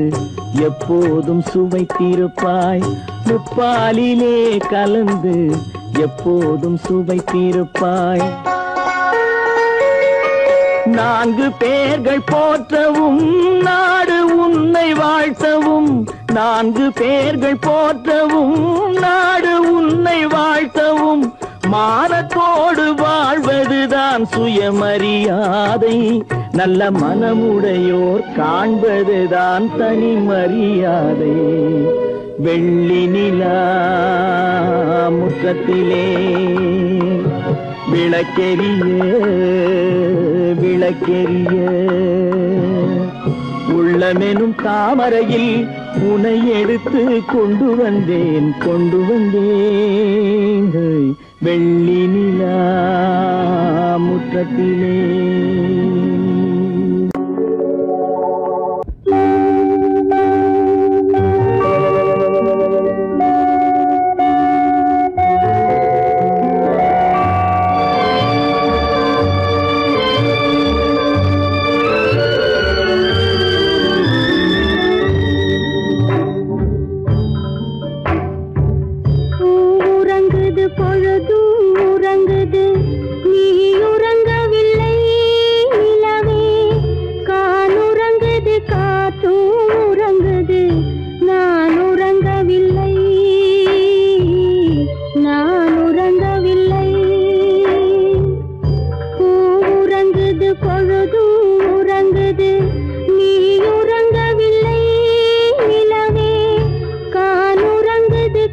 எப்போதும் சுவைத்திருப்பாய், முப்பாலிலே கலந்து எப்போதும் சுவைத்திருப்பாய். நான்கு பேர்கள் போற்றவும் நாடு உன்னை வாழ்த்தவும், நான்கு பேர்கள் போற்றவும் நாடு உன்னை வாழ்த்தவும், மானத்தோடு வாழ்வதுதான் சுயமரியாதை, நல்ல மனமுடையோர் காண்பதுதான் தனி மரியாதை. வெள்ளி நிலா முற்றத்திலே விளக்கெரிய விளக்கெரிய உள்ளமெனும் தாமரையில் உன்னை எடுத்து கொண்டு வந்தேன் வெள்ளி நிலா முற்றத்திலே.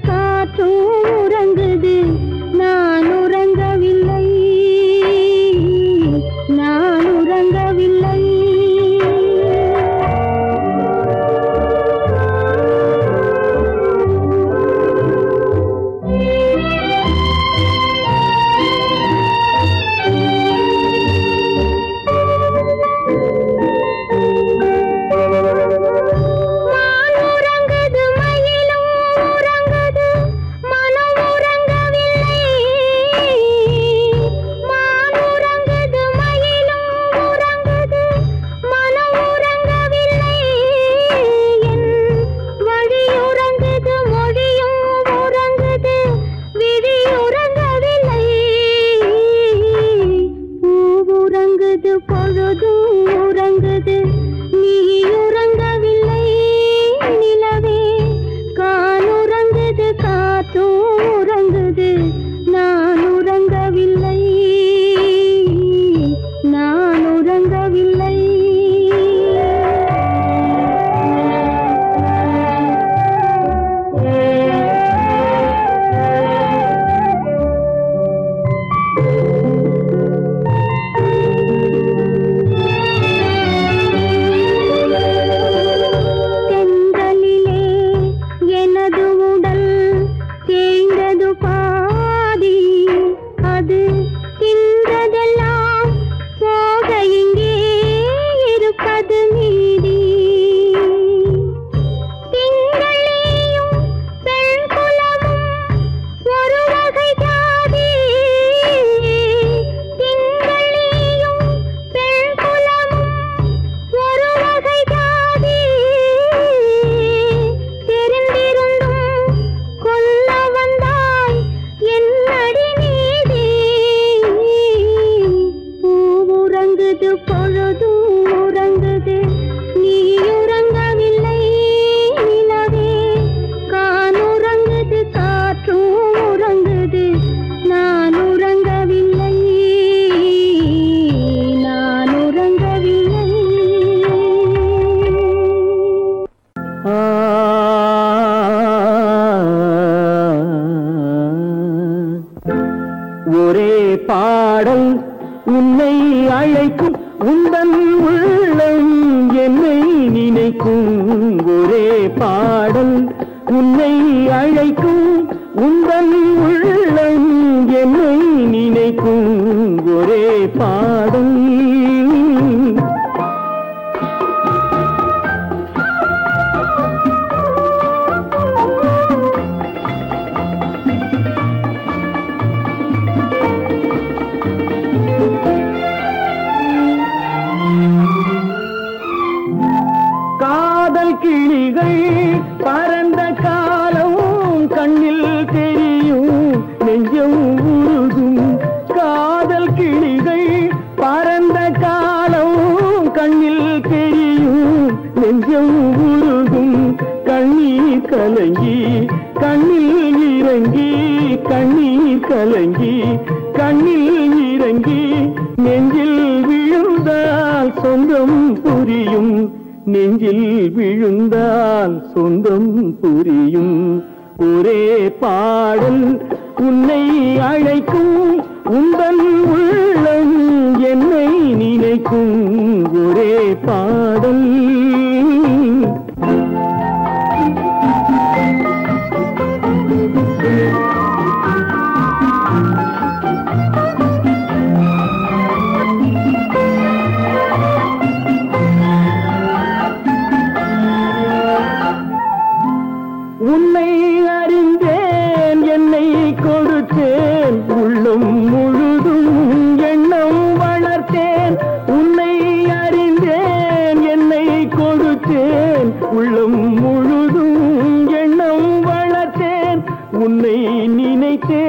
காற்றும் உறங்குது, நான் உறங்கவில்லை. பொழுதும் உறங்குது நீ உறங்கவில்லை நிலவே காலுறங்குது காத்தும் உறங்குது நான் உறங்கவில்லை நான் உறங்கவில்லை ஒரே பாடல் உன்னை அழைக்கும் உந்தன் உள்ளம் என்னை நினைக்கும் ஒரே பாடல் உன்னை அழைக்கும் உந்தன் உள்ளம் என்னை நினைக்கும் ஒரே பாடல் கிளிகள் பறந்த காலம் கண்ணில் தெரியும் நெஞ்சம் உருகும் காதல் கிளிகள் பறந்த காலம் கண்ணில் தெரியும் நெஞ்சம் உருகும் கண்ணீர் கலங்கி கண்ணில் இறங்கி கண்ணீர் கலங்கி கண்ணில் இறங்கி நெஞ்சில் விழுந்தால் சொந்தம் புரியும் நெஞ்சில் விழுந்தால் சொந்தம் புரியும் ஒரே பாடல் உன்னை அழைக்கும் உந்தன் உள்ளம் என்னை நினைக்கும் ஒரே பாடல் உன்னை அறிந்தேன் என்னை கொடுத்தேன் உள்ளம் முழுதும் எண்ணம் வளர்த்தேன் உன்னை அறிந்தேன் என்னை கொடுத்தேன் உள்ளம் முழுதும் எண்ணம் வளர்த்தேன் உன்னை நினைத்தே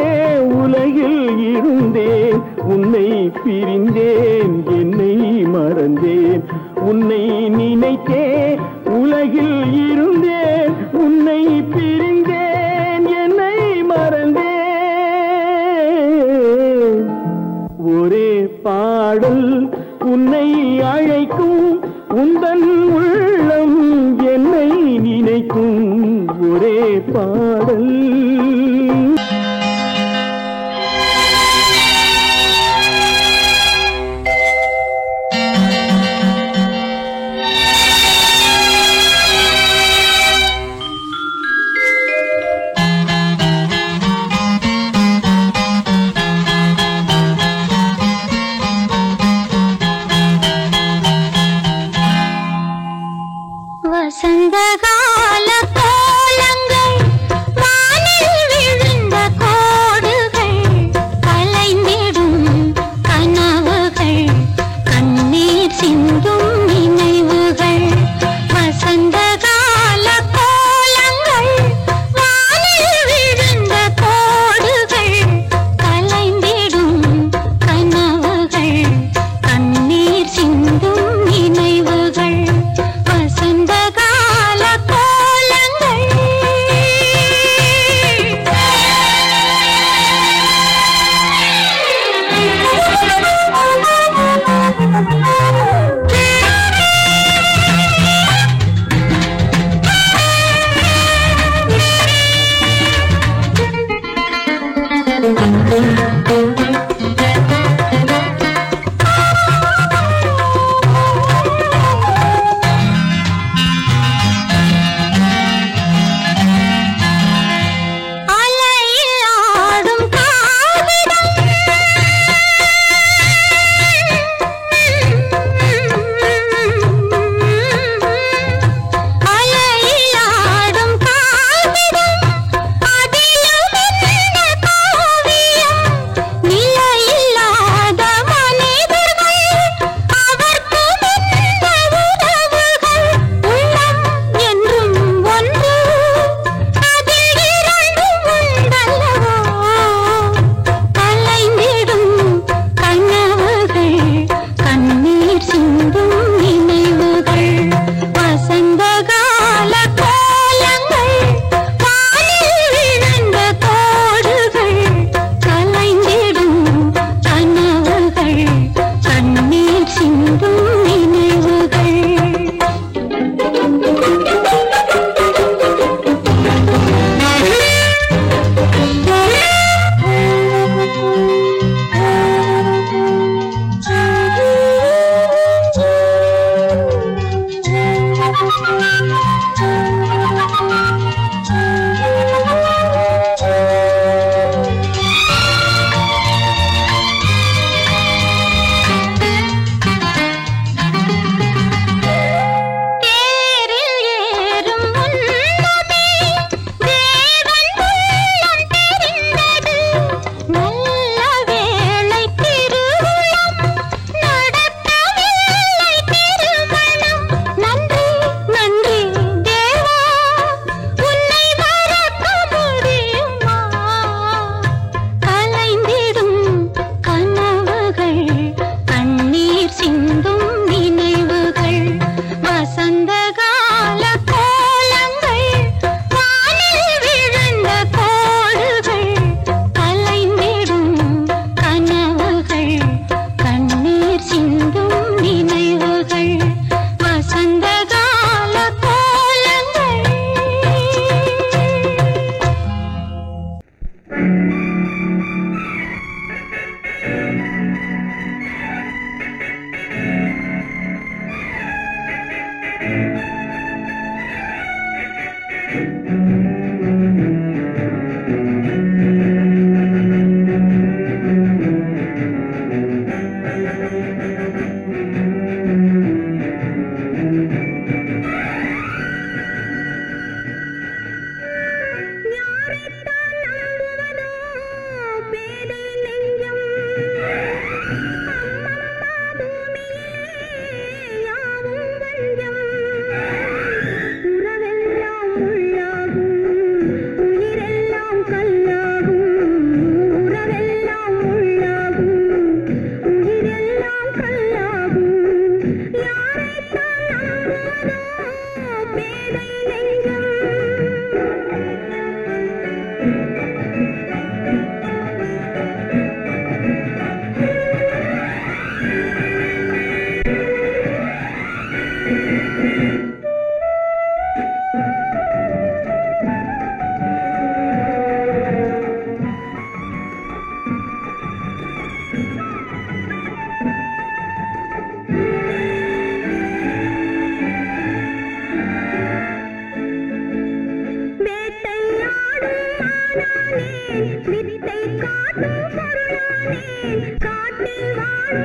உலகில் இருந்தேன் உன்னை பிரிந்தேன் என்னை மறந்தேன் உன்னை நினைத்தே உலகில் இருந்தேன் உன்னை பிரிந்தேன் என்னை மறந்தேன் ஒரே பாடல் உன்னை அழைக்கும் உந்தன் உள்ளம் என்னை நினைக்கும் ஒரே பாடல் வசந்தகால கோலங்கள் வித்தை காட்டும் பொருளானே காட்டில் வாழும்